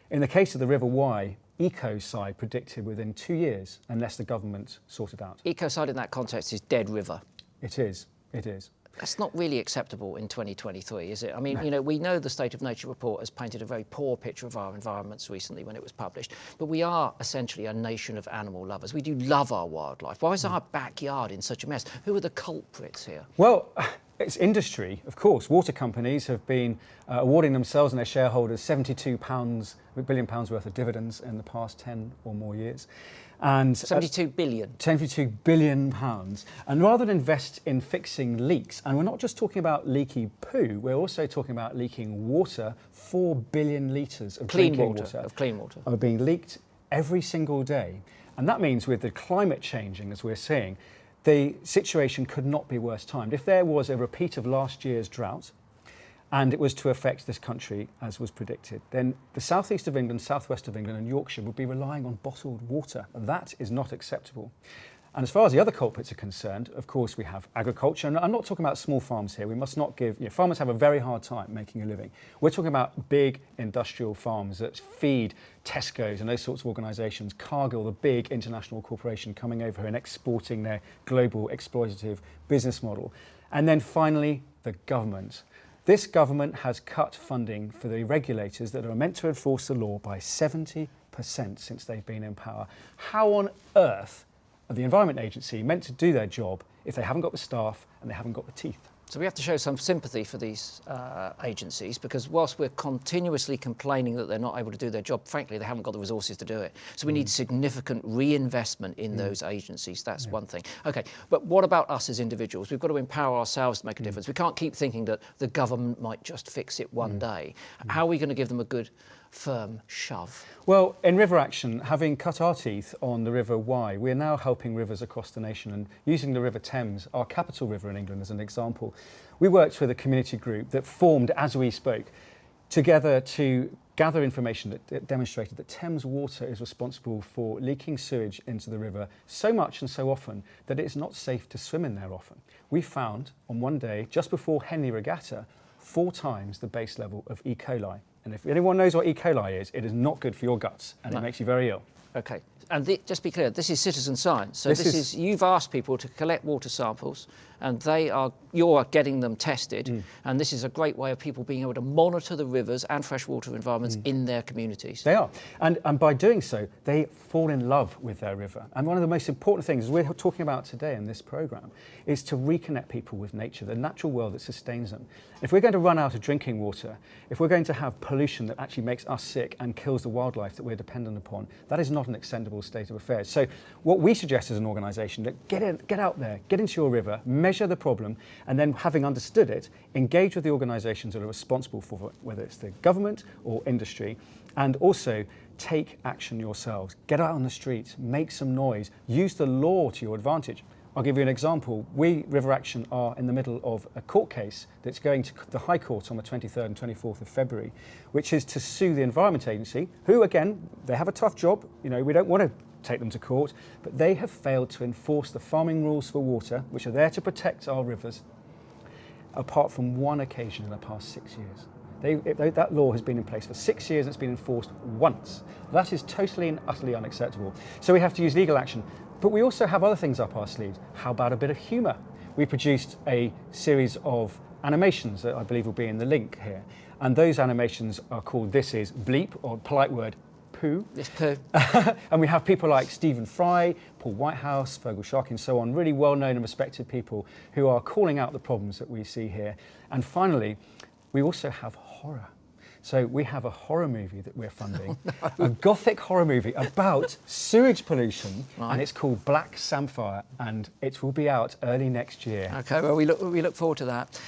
in the case of the River Wye, ecocide predicted within 2 years unless the government sort it out. Ecocide in that context is dead river. It is, it is. That's not really acceptable in 2023, is it? I mean, you know, we know the State of Nature report has painted a very poor picture of our environments recently when it was published, but we are essentially a nation of animal lovers. We do love our wildlife. Why is our backyard in such a mess? Who are the culprits here? Well, it's industry, of course. Water companies have been awarding themselves and their shareholders £72 billion worth of dividends in the past 10 or more years. And 72 billion. 72 billion pounds. And rather than invest in fixing leaks, and we're not just talking about leaky poo, we're also talking about leaking water. 4 billion litres of clean drinking water, of clean water are being leaked every single day. And that means with the climate changing, as we're seeing, the situation could not be worse timed. If there was a repeat of last year's drought, and it was to affect this country as was predicted, then the southeast of England, southwest of England and Yorkshire would be relying on bottled water. That is not acceptable. And as far as the other culprits are concerned, of course, we have agriculture. And I'm not talking about small farms here. We must not give, farmers have a very hard time making a living. We're talking about big industrial farms that feed Tesco's and those sorts of organisations, Cargill, the big international corporation coming over here and exporting their global exploitative business model. And then finally, the government. This government has cut funding for the regulators that are meant to enforce the law by 70% since they've been in power. How on earth are the Environment Agency meant to do their job if they haven't got the staff and they haven't got the teeth? So we have to show some sympathy for these agencies, because whilst we're continuously complaining that they're not able to do their job, frankly, they haven't got the resources to do it. So we need significant reinvestment in those agencies. That's one thing. Okay, but what about us as individuals? We've got to empower ourselves to make a difference. We can't keep thinking that the government might just fix it one day. How are we going to give them a good, firm shove? Well, in River Action, having cut our teeth on the River Wye, we're now helping rivers across the nation and using the River Thames, our capital river in England, as an example. We worked with a community group that formed as we spoke, together to gather information that demonstrated that Thames Water is responsible for leaking sewage into the river so much and so often that it's not safe to swim in there often. We found on one day, just before Henley Regatta, 4 times the base level of E. coli. And if anyone knows what E. coli is, it is not good for your guts and it makes you very ill. Okay, and just be clear, this is citizen science. So this is you've asked people to collect water samples and you're getting them tested. And this is a great way of people being able to monitor the rivers and freshwater environments in their communities. They are. And by doing so, they fall in love with their river. And one of the most important things we're talking about today in this programme is to reconnect people with nature, the natural world that sustains them. If we're going to run out of drinking water, if we're going to have pollution that actually makes us sick and kills the wildlife that we're dependent upon, that is not an acceptable state of affairs. So what we suggest as an organisation, that get out there, get into your river, measure the problem, and then having understood it, engage with the organisations that are responsible for it, whether it's the government or industry, and also take action yourselves. Get out on the streets, make some noise, use the law to your advantage. I'll give you an example. We, River Action, are in the middle of a court case that's going to the High Court on the 23rd and 24th of February, which is to sue the Environment Agency, who, again, they have a tough job. We don't want to take them to court, but they have failed to enforce the farming rules for water, which are there to protect our rivers, apart from one occasion in the past 6 years. That law has been in place for 6 years and it's been enforced once. That is totally and utterly unacceptable. So we have to use legal action. But we also have other things up our sleeves. How about a bit of humour? We produced a series of animations that I believe will be in the link here. And those animations are called This Is Bleep, or polite word, poo. This poo. And we have people like Stephen Fry, Paul Whitehouse, Fergal Sharkey and so on, really well-known and respected people who are calling out the problems that we see here. And finally, we also have horror. So we have a horror movie that we're funding, a gothic horror movie about sewage pollution, and it's called Black Samphire, and it will be out early next year. Okay, well, we look forward to that.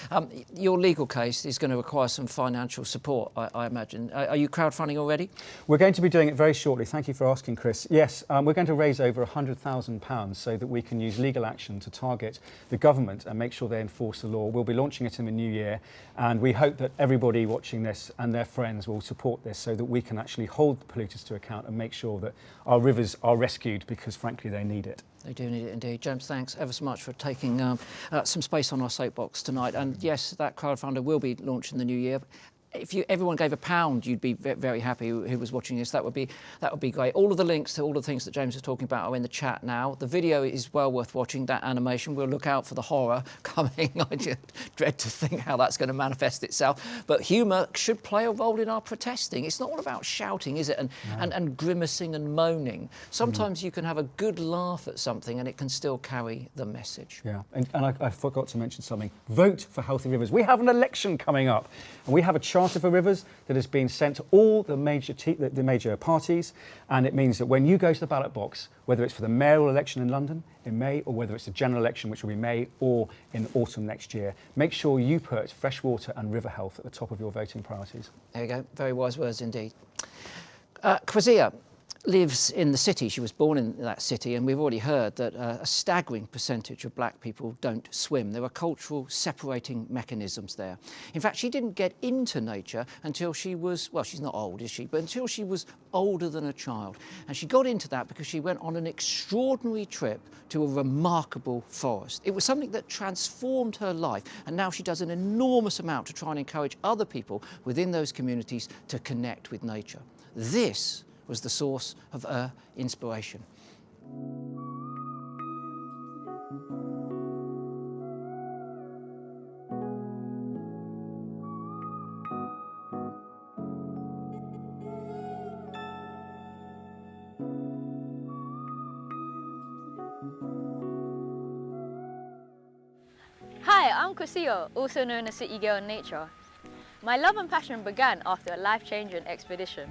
Your legal case is going to require some financial support, I imagine. Are you crowdfunding already? We're going to be doing it very shortly. Thank you for asking, Chris. Yes, we're going to raise over £100,000 so that we can use legal action to target the government and make sure they enforce the law. We'll be launching it in the new year, and we hope that everybody watching this and their their friends will support this so that we can actually hold the polluters to account and make sure that our rivers are rescued because, frankly, they need it. They do need it indeed. James, thanks ever so much for taking some space on our soapbox tonight. And yes, that crowdfunder will be launched in the new year. If everyone gave £1, you'd be very happy who was watching this. That would be great. All of the links to all the things that James was talking about are in the chat now. The video is well worth watching, that animation. We'll look out for the horror coming. I just dread to think how that's going to manifest itself. But humour should play a role in our protesting. It's not all about shouting, is it? And grimacing and moaning. Sometimes you can have a good laugh at something and it can still carry the message. Yeah, and I forgot to mention something. Vote for healthy rivers. We have an election coming up, and we have a charter for rivers that has been sent to all the major parties, and it means that when you go to the ballot box, whether it's for the mayoral election in London in May, or whether it's the general election, which will be May, or in autumn next year, make sure you put fresh water and river health at the top of your voting priorities. There you go. Very wise words indeed. Kwazia lives in the city. She was born in that city, and we've already heard that a staggering percentage of black people don't swim. There are cultural separating mechanisms there. In fact, she didn't get into nature until she was, well, she's not old, is she? But until she was older than a child. And she got into that because she went on an extraordinary trip to a remarkable forest. It was something that transformed her life, and now she does an enormous amount to try and encourage other people within those communities to connect with nature. This was the source of her inspiration. Hi, I'm Kwazia, also known as City Girl in Nature. My love and passion began after a life-changing expedition.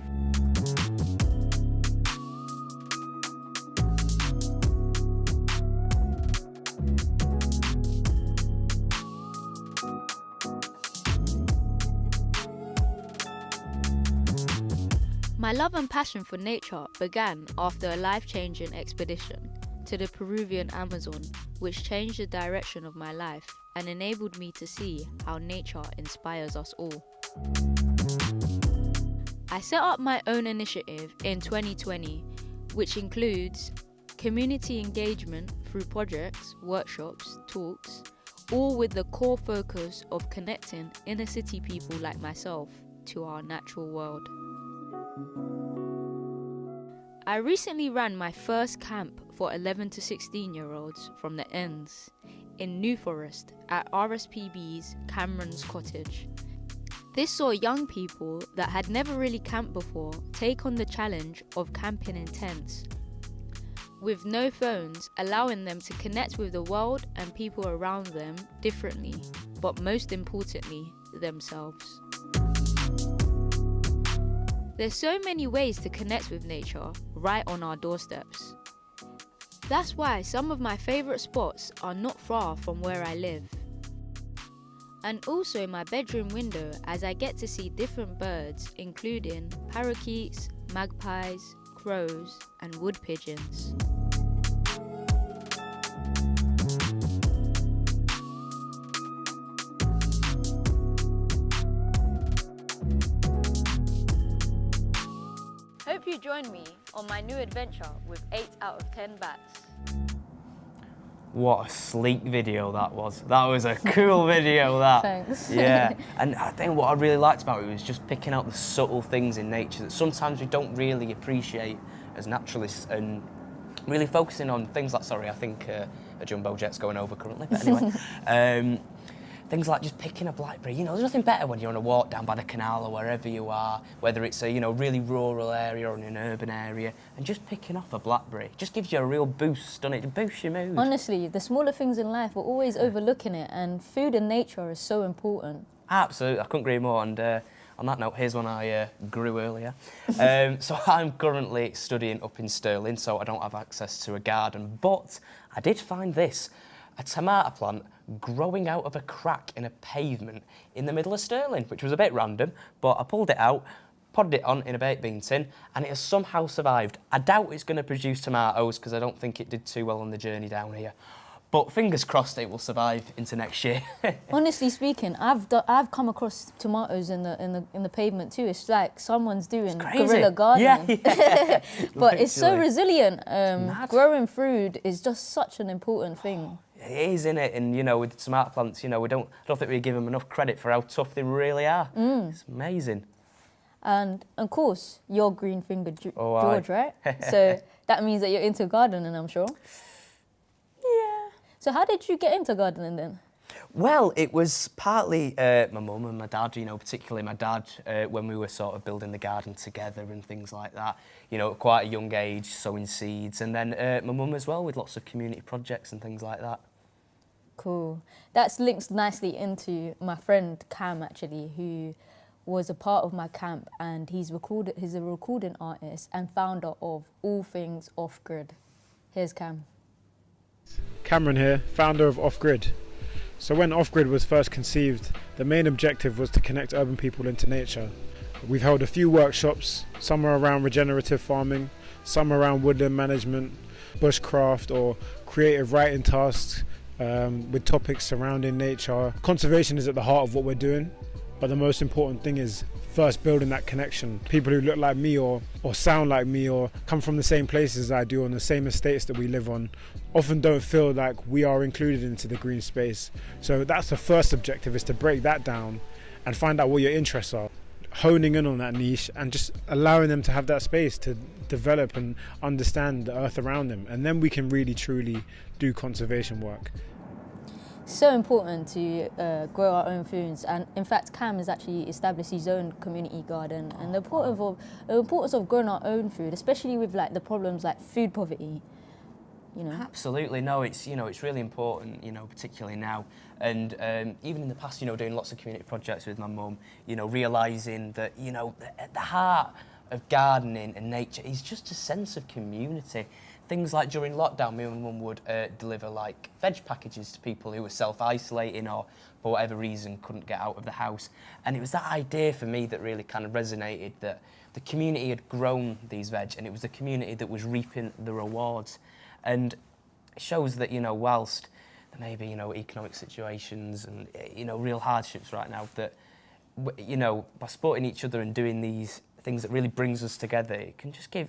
My love and passion for nature began after a life-changing expedition to the Peruvian Amazon, which changed the direction of my life and enabled me to see how nature inspires us all. I set up my own initiative in 2020, which includes community engagement through projects, workshops, talks, all with the core focus of connecting inner city people like myself to our natural world. I recently ran my first camp for 11 to 16-year-olds from the ends in New Forest at RSPB's Cameron's Cottage. This saw young people that had never really camped before take on the challenge of camping in tents, with no phones, allowing them to connect with the world and people around them differently, but most importantly, themselves. There's so many ways to connect with nature right on our doorsteps. That's why some of my favourite spots are not far from where I live. And also my bedroom window, as I get to see different birds including parakeets, magpies, crows and wood pigeons. Hope you join me on my new adventure with 8 out of 10 bats. What a sleek video that was. That was a cool video, that. Thanks. Yeah, and I think what I really liked about it was just picking out the subtle things in nature that sometimes we don't really appreciate as naturalists, and really focusing on things like, sorry, I think a jumbo jet's going over currently, but anyway. Things like just picking a blackberry. You know, there's nothing better when you're on a walk down by the canal or wherever you are, whether it's a, you know, really rural area or in an urban area, and just picking off a blackberry just gives you a real boost, doesn't it? It boosts your mood. Honestly, the smaller things in life, we're always overlooking it, and food and nature is so important. Absolutely, I couldn't agree more. And on that note, here's one I grew earlier. So I'm currently studying up in Stirling, so I don't have access to a garden, but I did find this. A tomato plant growing out of a crack in a pavement in the middle of Stirling, which was a bit random, but I pulled it out, potted it on in a baked bean tin, and it has somehow survived. I doubt it's going to produce tomatoes because I don't think it did too well on the journey down here. But fingers crossed it will survive into next year. Honestly speaking, I've come across tomatoes in the pavement too. It's like someone's doing guerrilla gardening. Yeah. But it's so Literally. resilient. Growing food is just such an important thing. It is, isn't it? And, you know, with tomato plants, you know, I don't think we give them enough credit for how tough they really are. It's amazing. And of course, you're green-fingered Oh, George, right? So that means that you're into gardening, I'm sure. Yeah. So how did you get into gardening then? Well, it was partly my mum and my dad, you know, particularly my dad, when we were sort of building the garden together and things like that, you know, at quite a young age, sowing seeds. And then my mum as well, with lots of community projects and things like that. Cool. That's linked nicely into my friend Cam, actually, who was a part of my camp, and he's a recording artist and founder of All Things Off Grid. Here's Cam. Cameron here, founder of Off Grid. So when Off Grid was first conceived, the main objective was to connect urban people into nature. We've held a few workshops, some are around regenerative farming, some around woodland management, bushcraft or creative writing tasks with topics surrounding nature. Conservation is at the heart of what we're doing, but the most important thing is first building that connection. People who look like me or sound like me or come from the same places I do on the same estates that we live on often don't feel like we are included into the green space. So that's the first objective, is to break that down and find out what your interests are. Honing in on that niche and just allowing them to have that space to develop and understand the earth around them. And then we can really truly do conservation work. So important to grow our own foods, and in fact Cam has actually established his own community garden, and the importance of growing our own food, especially with like the problems like food poverty, you know. Absolutely, no, it's, you know, it's really important, you know, particularly now, and even in the past, you know, doing lots of community projects with my mum, you know, realising that, you know, at the heart of gardening and nature is just a sense of community. Things like during lockdown, me and my mum would deliver like veg packages to people who were self-isolating or for whatever reason couldn't get out of the house. And it was that idea for me that really kind of resonated, that the community had grown these veg and it was the community that was reaping the rewards. And it shows that, you know, whilst there may be, you know, economic situations and, you know, real hardships right now, that, you know, by supporting each other and doing these things that really brings us together, it can just give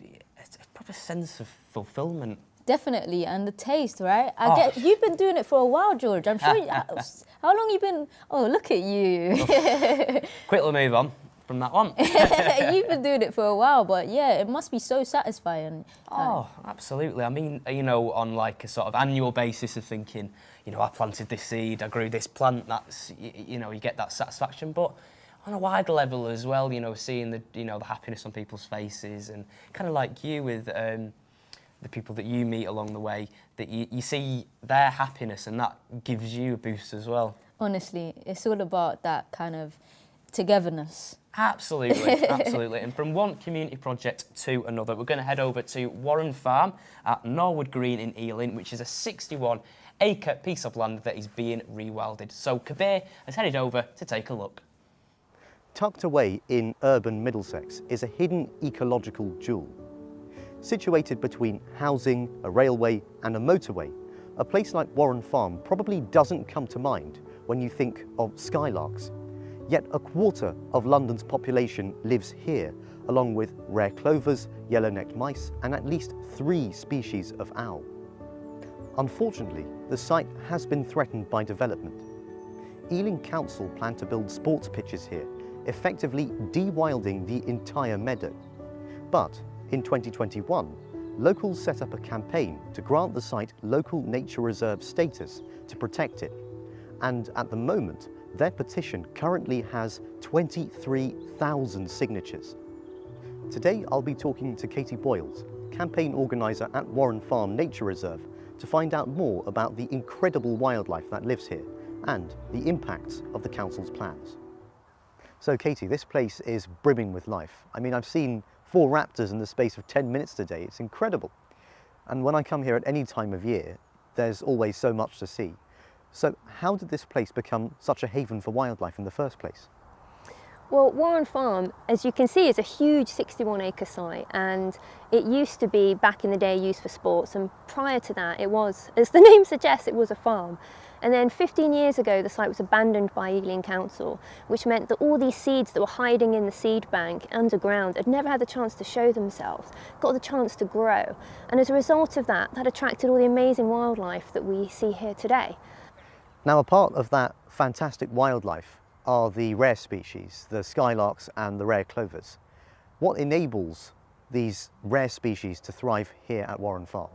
a proper sense of fulfillment. Definitely, and the taste, right? You've been doing it for a while, George. I'm sure. How long you been? Oh, look at you. Quickly move on from that one. You've been doing it for a while, but yeah, it must be so satisfying. Oh, absolutely. I mean, you know, on like a sort of annual basis of thinking, you know, I planted this seed, I grew this plant, that's, you know, you get that satisfaction, but on a wider level as well, you know, seeing the, you know, the happiness on people's faces, and kind of like you with the people that you meet along the way, that you see their happiness and that gives you a boost as well. Honestly, it's all about that kind of togetherness. Absolutely, absolutely. And from one community project to another, we're going to head over to Warren Farm at Norwood Green in Ealing, which is a 61-acre piece of land that is being rewilded. So Kabir has headed over to take a look. Tucked away in urban Middlesex is a hidden ecological jewel. Situated between housing, a railway and a motorway, a place like Warren Farm probably doesn't come to mind when you think of skylarks. Yet a quarter of London's population lives here, along with rare clovers, yellow-necked mice and at least 3 species of owl. Unfortunately, the site has been threatened by development. Ealing Council plan to build sports pitches here, effectively de-wilding the entire meadow. But in 2021, locals set up a campaign to grant the site local nature reserve status to protect it. And at the moment, their petition currently has 23,000 signatures. Today, I'll be talking to Katie Boyles, campaign organiser at Warren Farm Nature Reserve, to find out more about the incredible wildlife that lives here and the impacts of the council's plans. So Katie, this place is brimming with life. I mean, I've seen 4 raptors in the space of 10 minutes today. It's incredible. And when I come here at any time of year, there's always so much to see. So how did this place become such a haven for wildlife in the first place? Well, Warren Farm, as you can see, is a huge 61-acre site, and it used to be, back in the day, used for sports, and prior to that it was, as the name suggests, it was a farm. And then 15 years ago the site was abandoned by Ealing Council, which meant that all these seeds that were hiding in the seed bank underground had never had the chance to show themselves, got the chance to grow. And as a result of that, that attracted all the amazing wildlife that we see here today. Now, a part of that fantastic wildlife are the rare species, the skylarks and the rare clovers. What enables these rare species to thrive here at Warren Farm?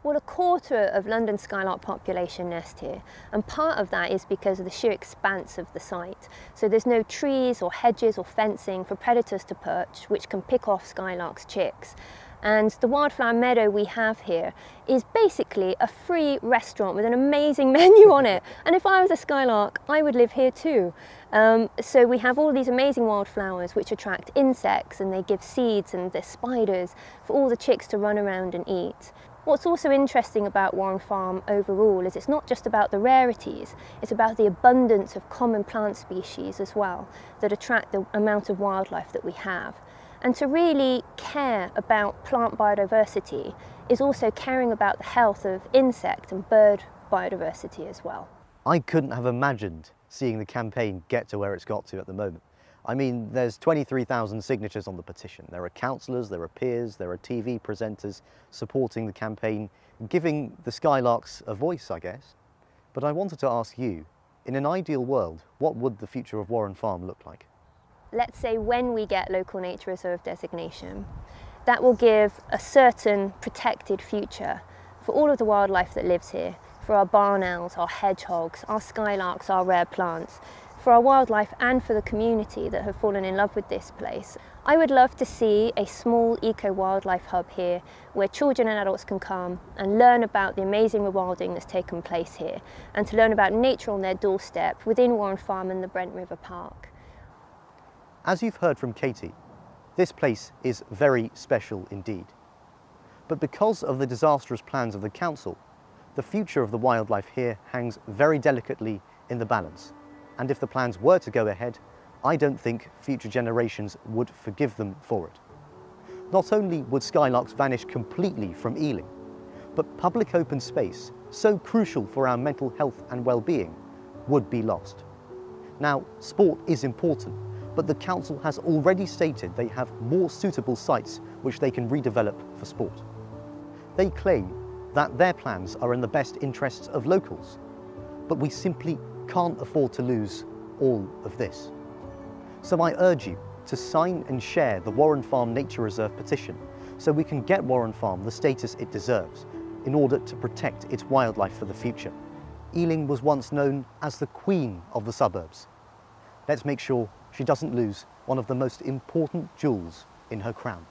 Well, 1/4 of London's skylark population nest here, and part of that is because of the sheer expanse of the site. So there's no trees or hedges or fencing for predators to perch, which can pick off skylarks' chicks. And the wildflower meadow we have here is basically a free restaurant with an amazing menu on it. And if I was a skylark, I would live here too. So we have all these amazing wildflowers which attract insects, and they give seeds and there's spiders for all the chicks to run around and eat. What's also interesting about Warren Farm overall is it's not just about the rarities, it's about the abundance of common plant species as well that attract the amount of wildlife that we have. And to really care about plant biodiversity is also caring about the health of insect and bird biodiversity as well. I couldn't have imagined seeing the campaign get to where it's got to at the moment. I mean, there's 23,000 signatures on the petition. There are councillors, there are peers, there are TV presenters supporting the campaign, giving the skylarks a voice, I guess. But I wanted to ask you, in an ideal world, what would the future of Warren Farm look like? Let's say when we get local nature reserve designation, that will give a certain protected future for all of the wildlife that lives here, for our barn owls, our hedgehogs, our skylarks, our rare plants, for our wildlife and for the community that have fallen in love with this place. I would love to see a small eco-wildlife hub here where children and adults can come and learn about the amazing rewilding that's taken place here, and to learn about nature on their doorstep within Warren Farm and the Brent River Park. As you've heard from Katie, this place is very special indeed. But because of the disastrous plans of the council, the future of the wildlife here hangs very delicately in the balance. And if the plans were to go ahead, I don't think future generations would forgive them for it. Not only would skylarks vanish completely from Ealing, but public open space, so crucial for our mental health and well-being, would be lost. Now, sport is important, but the council has already stated they have more suitable sites which they can redevelop for sport. They claim that their plans are in the best interests of locals, but we simply can't afford to lose all of this. So I urge you to sign and share the Warren Farm Nature Reserve petition so we can get Warren Farm the status it deserves in order to protect its wildlife for the future. Ealing was once known as the Queen of the suburbs. Let's make sure she doesn't lose one of the most important jewels in her crown.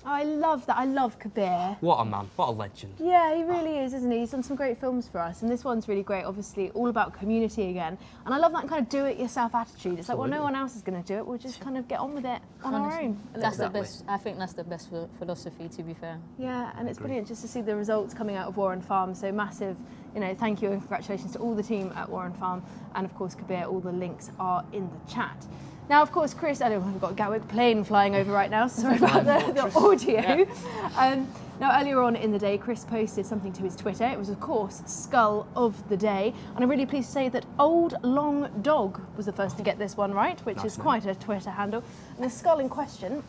I love that. I love Kabir. What a man, what a legend. Yeah, he really is, isn't he? He's done some great films for us, and this one's really great, obviously, all about community again. And I love that kind of do-it-yourself attitude. It's like, well, no one else is going to do it, we'll just kind of get on with it on our own. That's the best, I think that's the best philosophy, to be fair. Yeah, and it's brilliant just to see the results coming out of Warren Farm, so massive, thank you and congratulations to all the team at Warren Farm, and of course, Kabir, all the links are in the chat. Now, of course, Chris, I don't know, we've got a Gatwick plane flying over right now, so sorry about the audio. Yeah. Now, earlier on in the day, Chris posted something to his Twitter. It was, of course, Skull of the Day. And I'm really pleased to say that Old Long Dog was the first to get this one right, which is quite a Twitter handle. And the skull in question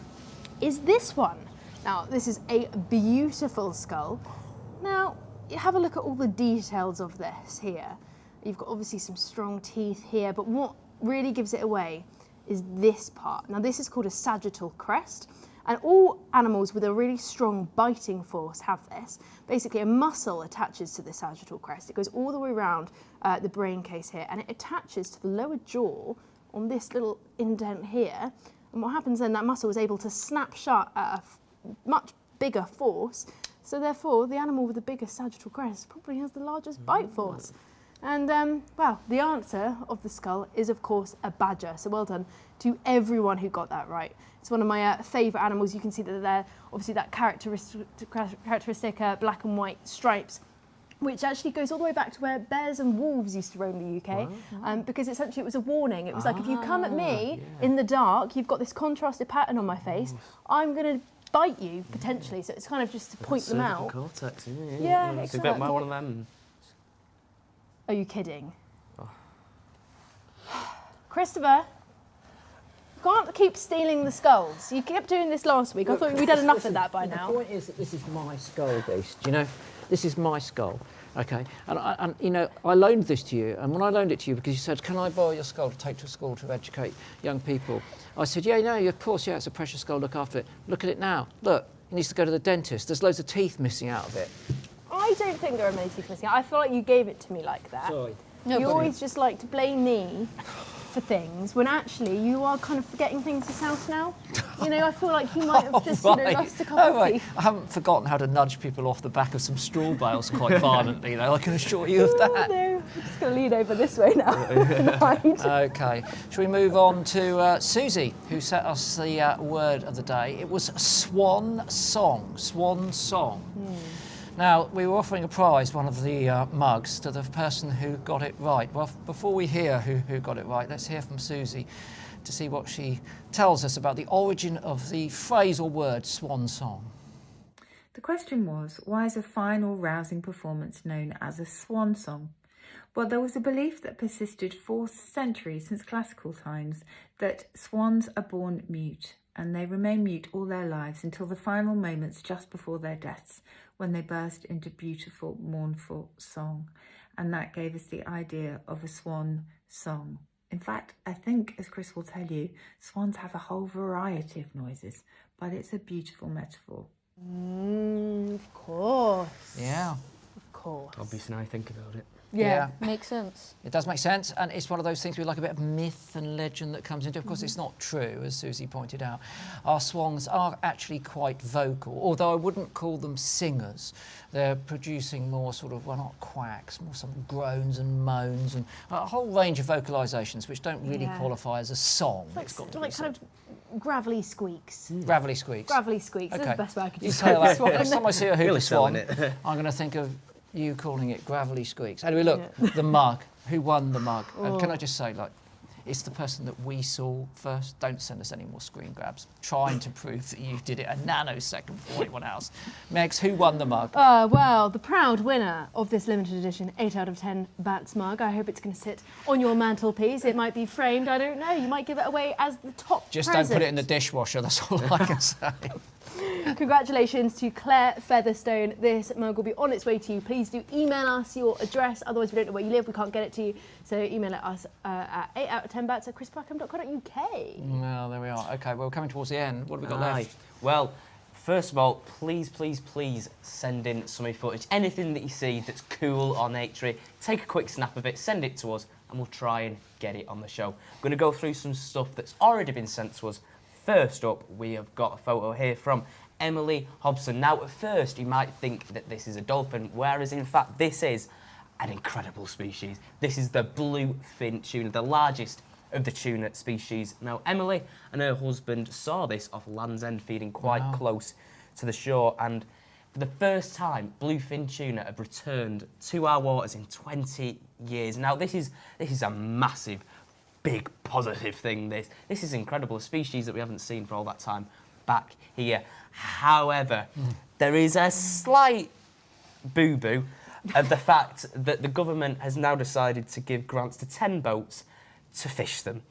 is this one. Now, this is a beautiful skull. Now, have a look at all the details of this here. You've got obviously some strong teeth here, but what really gives it away is this part. Now, this is called a sagittal crest, and all animals with a really strong biting force have this. Basically, a muscle attaches to the sagittal crest. It goes all the way around the brain case here, and it attaches to the lower jaw on this little indent here. And what happens then, that muscle is able to snap shut at a much bigger force, so therefore the animal with the biggest sagittal crest probably has the largest bite force. And, well, the answer of the skull is, of course, a badger. So well done to everyone who got that right. It's one of my favourite animals. You can see that they're obviously that characteristic black and white stripes which actually goes all the way back to where bears and wolves used to roam the UK, because essentially it was a warning. It was like, if you come at me in the dark, you've got this contrasted pattern on my face, I'm going to bite you, potentially. So it's kind of just to point them out. Cortex, Yeah, So exactly. get one of them. Are you kidding? Christopher, you can't keep stealing the skulls. You kept doing this last week. I thought we'd had enough of that by now. The point is that this is my skull, Beast. You know, this is my skull. Okay, and you know, I loaned this to you, and when I loaned it to you because you said, "Can I borrow your skull to take to school to educate young people?" I said, "Yeah, no, of course, yeah, it's a precious skull. Look after it. Look at it now. Look, it needs to go to the dentist. There's loads of teeth missing out of it." I don't think there are many teeth missing. I feel like you gave it to me like that. Sorry. You always just like to blame me for things when actually you are kind of forgetting things yourself now. You know, I feel like you might have just lost a couple of teeth. I haven't forgotten how to nudge people off the back of some straw bales quite violently, though, I can assure you of that. No, I'm just going to lean over this way now. Okay, shall we move on to Susie, who set us the word of the day? It was swan song, swan song. Now, we were offering a prize, one of the mugs, to the person who got it right. Well, before we hear who got it right, let's hear from Susie to see what she tells us about the origin of the phrase or word swan song. The question was, why is a fine or rousing performance known as a swan song? Well, there was a belief that persisted for centuries since classical times that swans are born mute, and they remain mute all their lives until the final moments just before their deaths, when they burst into beautiful, mournful song. And that gave us the idea of a swan song. In fact, I think, as Chris will tell you, swans have a whole variety of noises, but it's a beautiful metaphor. Of course. Yeah. Of course. Obviously, now I think about it. Yeah. Makes sense. It does make sense, and it's one of those things we like a bit of myth and legend that comes into it. Of course, it's not true, as Susie pointed out. Our swans are actually quite vocal, although I wouldn't call them singers. They're producing more sort of, well, not quacks, more some groans and moans and a whole range of vocalisations which don't really qualify as a song. It's like kind of gravelly squeaks. Gravelly squeaks. Gravelly squeaks. Okay. That's the best way I could You describe say a swan. that. Next time I see a Really hooper swan, selling it. I'm going to think of you calling it gravelly squeaks. Anyway, look, the mug. Who won the mug? And can I just say, like, it's the person that we saw first. Don't send us any more screen grabs trying to prove that you did it a nanosecond before anyone else. Megs, who won the mug? Well, the proud winner of this limited edition 8 out of 10 Bats mug. I hope it's going to sit on your mantelpiece. It might be framed, I don't know. You might give it away as the top Just present. don't put it in the dishwasher, that's all I can say. Congratulations to Claire Featherstone. This mug will be on its way to you. Please do email us your address, otherwise we don't know where you live, we can't get it to you. So email it us at 8outof10bats@chrisblackham.co.uk. Well, there we are. Okay, well, we're coming towards the end. What have we got left? Well, first of all, please, please, please send in some of your footage. Anything that you see that's cool or naturey, take a quick snap of it, send it to us, and we'll try and get it on the show. I'm going to go through some stuff that's already been sent to us. First up, we have got a photo here from Emily Hobson. Now, at first, you might think that this is a dolphin, whereas, in fact, this is an incredible species. This is the bluefin tuna, the largest of the tuna species. Now, Emily and her husband saw this off Land's End, feeding quite close to the shore, and for the first time, bluefin tuna have returned to our waters in 20 years. Now, this is a massive, big positive thing. This is incredible, a species that we haven't seen for all that time back here. However, there is a slight boo-boo of the fact that the government has now decided to give grants to 10 boats to fish them,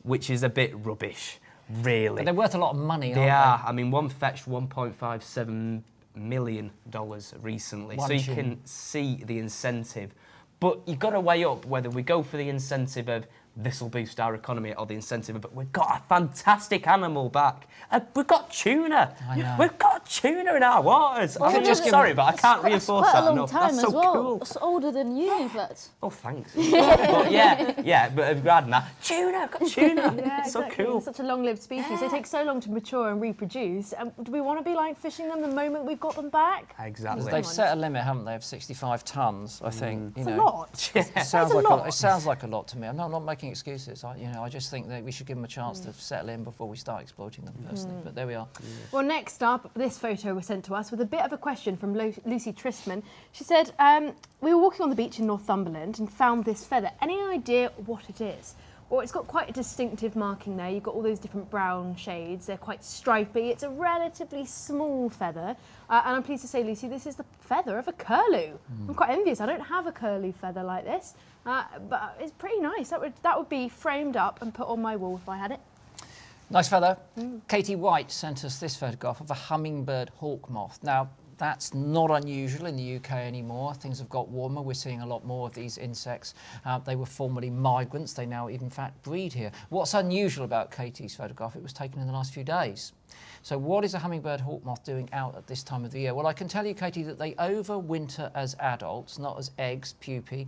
which is a bit rubbish, really. But they're worth a lot of money, aren't they? They are. I mean, one fetched $1.57 million recently, so you can see the incentive. But you've got to weigh up whether we go for the incentive of this will boost our economy or the incentive of we've got a fantastic animal back. We've got tuna. We've got tuna in our waters. Well, sorry, but I can't reinforce that enough. That's so cool. It's older than you, in fact. Oh, thanks. But but rather than that, tuna, I've got tuna. Yeah, so exactly. cool. It's such a long-lived species. They take so long to mature and reproduce. Do we want to be like fishing them the moment we've got them back? Exactly. They've set a limit, haven't they, of 65 tonnes, I think. It's a lot. It sounds like a lot to me. I'm not making making excuses. I just think that we should give them a chance to settle in before we start exploiting them personally. But there we are. Well, next up, this photo was sent to us with a bit of a question from Lucy Tristman. She said, we were walking on the beach in Northumberland and found this feather. Any idea what it is? Well, it's got quite a distinctive marking there. You've got all those different brown shades. They're quite stripy. It's a relatively small feather. And I'm pleased to say, Lucy, this is the feather of a curlew. I'm quite envious. I don't have a curlew feather like this, but it's pretty nice. That would be framed up and put on my wall if I had it. Nice feather. Katie White sent us this photograph of a hummingbird hawk moth. Now, that's not unusual in the UK anymore. Things have got warmer. We're seeing a lot more of these insects. They were formerly migrants. They now, in fact, breed here. What's unusual about Katie's photograph? It was taken in the last few days. So what is a hummingbird hawk moth doing out at this time of the year? Well, I can tell you, Katie, that they overwinter as adults, not as eggs, pupae,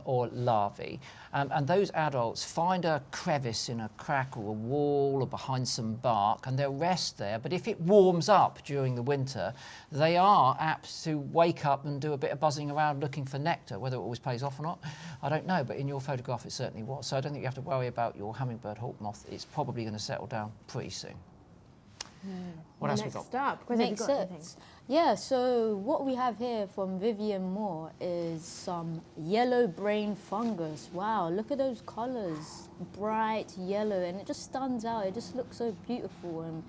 or larvae. And those adults find a crevice in a crack or a wall or behind some bark, and they'll rest there. But if it warms up during the winter, they are apt to wake up and do a bit of buzzing around looking for nectar. Whether it always pays off or not, I don't know. But in your photograph, it certainly was. So I don't think you have to worry about your hummingbird hawk moth. It's probably going to settle down pretty soon. What else we got? Next up, Makes sense. Yeah, so what we have here from Vivian Moore is some yellow brain fungus. Wow, look at those colours, bright yellow, and it just stands out. It just looks so beautiful and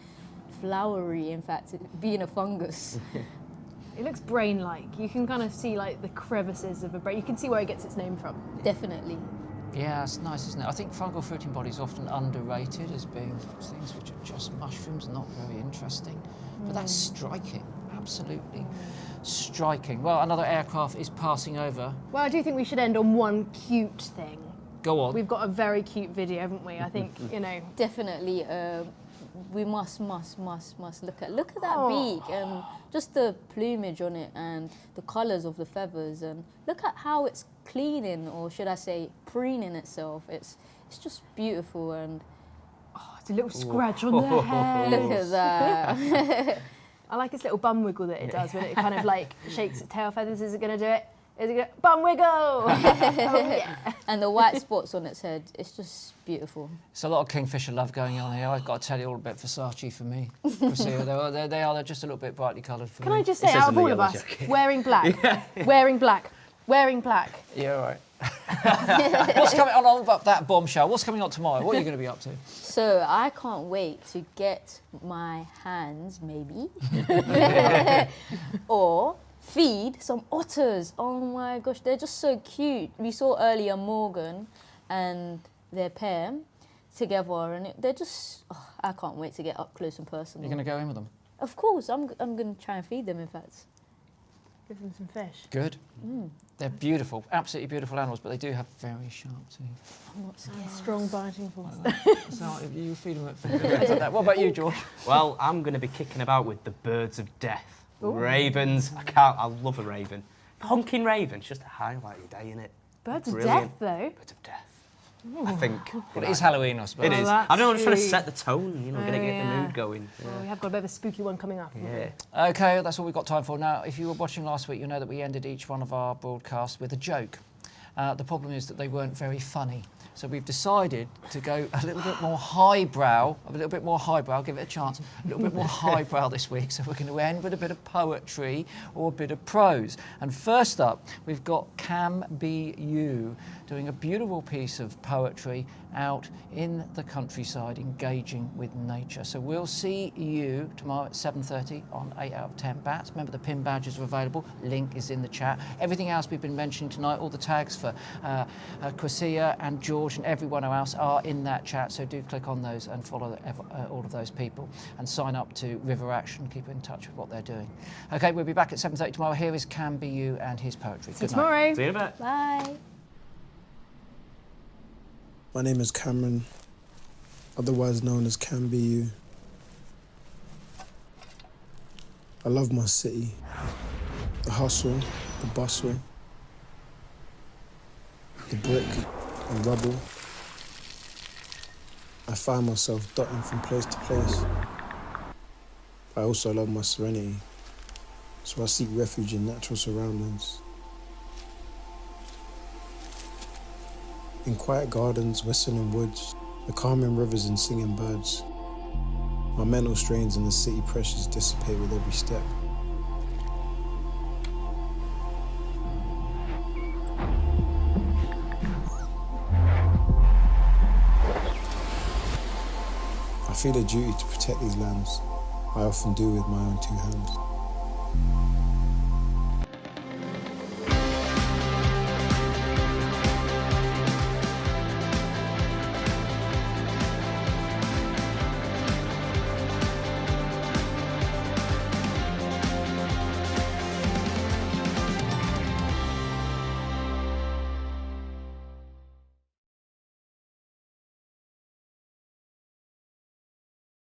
flowery, in fact, being a fungus. It looks brain-like. You can kind of see like the crevices of a brain. You can see where it gets its name from. Definitely. Yeah, it's nice, isn't it? I think fungal fruiting bodies are often underrated as being things which are just mushrooms, not very interesting. But that's striking, absolutely striking. Well, another aircraft is passing over. Well, I do think we should end on one cute thing. Go on. We've got a very cute video, haven't we? I think, you know. Definitely. We must look at that beak and just the plumage on it and the colours of the feathers, and look at how it's cleaning, or should I say preening itself. It's just beautiful, and it's a little scratch on the head. Look at that. I like this little bum wiggle that it does when it kind of like shakes its tail feathers. Is it going to do it? Is it going to bum wiggle? Oh, yeah. And the white spots on its head, it's just beautiful. It's a lot of Kingfisher love going on here. I've got to tell you all about Versace for me. They're just a little bit brightly coloured for me. Can I just say, out of all of us, wearing black, wearing black, wearing black. Yeah, all right. What's coming on about that bombshell? What's coming on tomorrow? What are you going to be up to? So I can't wait to get my hands, maybe, or feed some otters. Oh my gosh, they're just so cute. We saw earlier Morgan and their pair together, and they're just, I can't wait to get up close and personal. You're going to go in with them? Of course, I'm going to try and feed them, in fact. Give them some fish. Good. They're beautiful, absolutely beautiful animals, but they do have very sharp teeth. I'm not saying strong biting force. So if you feed them at that. What about you, George? Well, I'm going to be kicking about with the birds of death. Ooh. Ravens. I love a raven. Honking ravens, just to highlight your day, innit? Birds of death, though. Birds of death. I think. Well, it is Halloween, I suppose. It is. I don't know, I'm just trying to set the tone, get the mood going. Well, we have got a bit of a spooky one coming up. Yeah. Okay, that's all we've got time for. Now, if you were watching last week, you know that we ended each one of our broadcasts with a joke. The problem is that they weren't very funny. So we've decided to go a little bit more highbrow, give it a chance, a little bit more highbrow this week. So we're going to end with a bit of poetry or a bit of prose. And first up, we've got Cam B.U. doing a beautiful piece of poetry out in the countryside, engaging with nature. So we'll see you tomorrow at 7:30 on 8 out of 10 bats. Remember, the pin badges are available. Link is in the chat. Everything else we've been mentioning tonight, all the tags for Quasia and George and everyone else are in that chat. So do click on those and follow all of those people and sign up to River Action. Keep in touch with what they're doing. Okay, we'll be back at 7:30 tomorrow. Here is Cam B.U. and his poetry. See you tomorrow. See you in a bit. Bye. My name is Cameron, otherwise known as Cam B.U. I love my city, the hustle, the bustle, the brick and rubble. I find myself dotting from place to place. I also love my serenity, so I seek refuge in natural surroundings. In quiet gardens, whistling woods, the calming rivers and singing birds. My mental strains and the city pressures dissipate with every step. I feel a duty to protect these lands. I often do with my own two hands.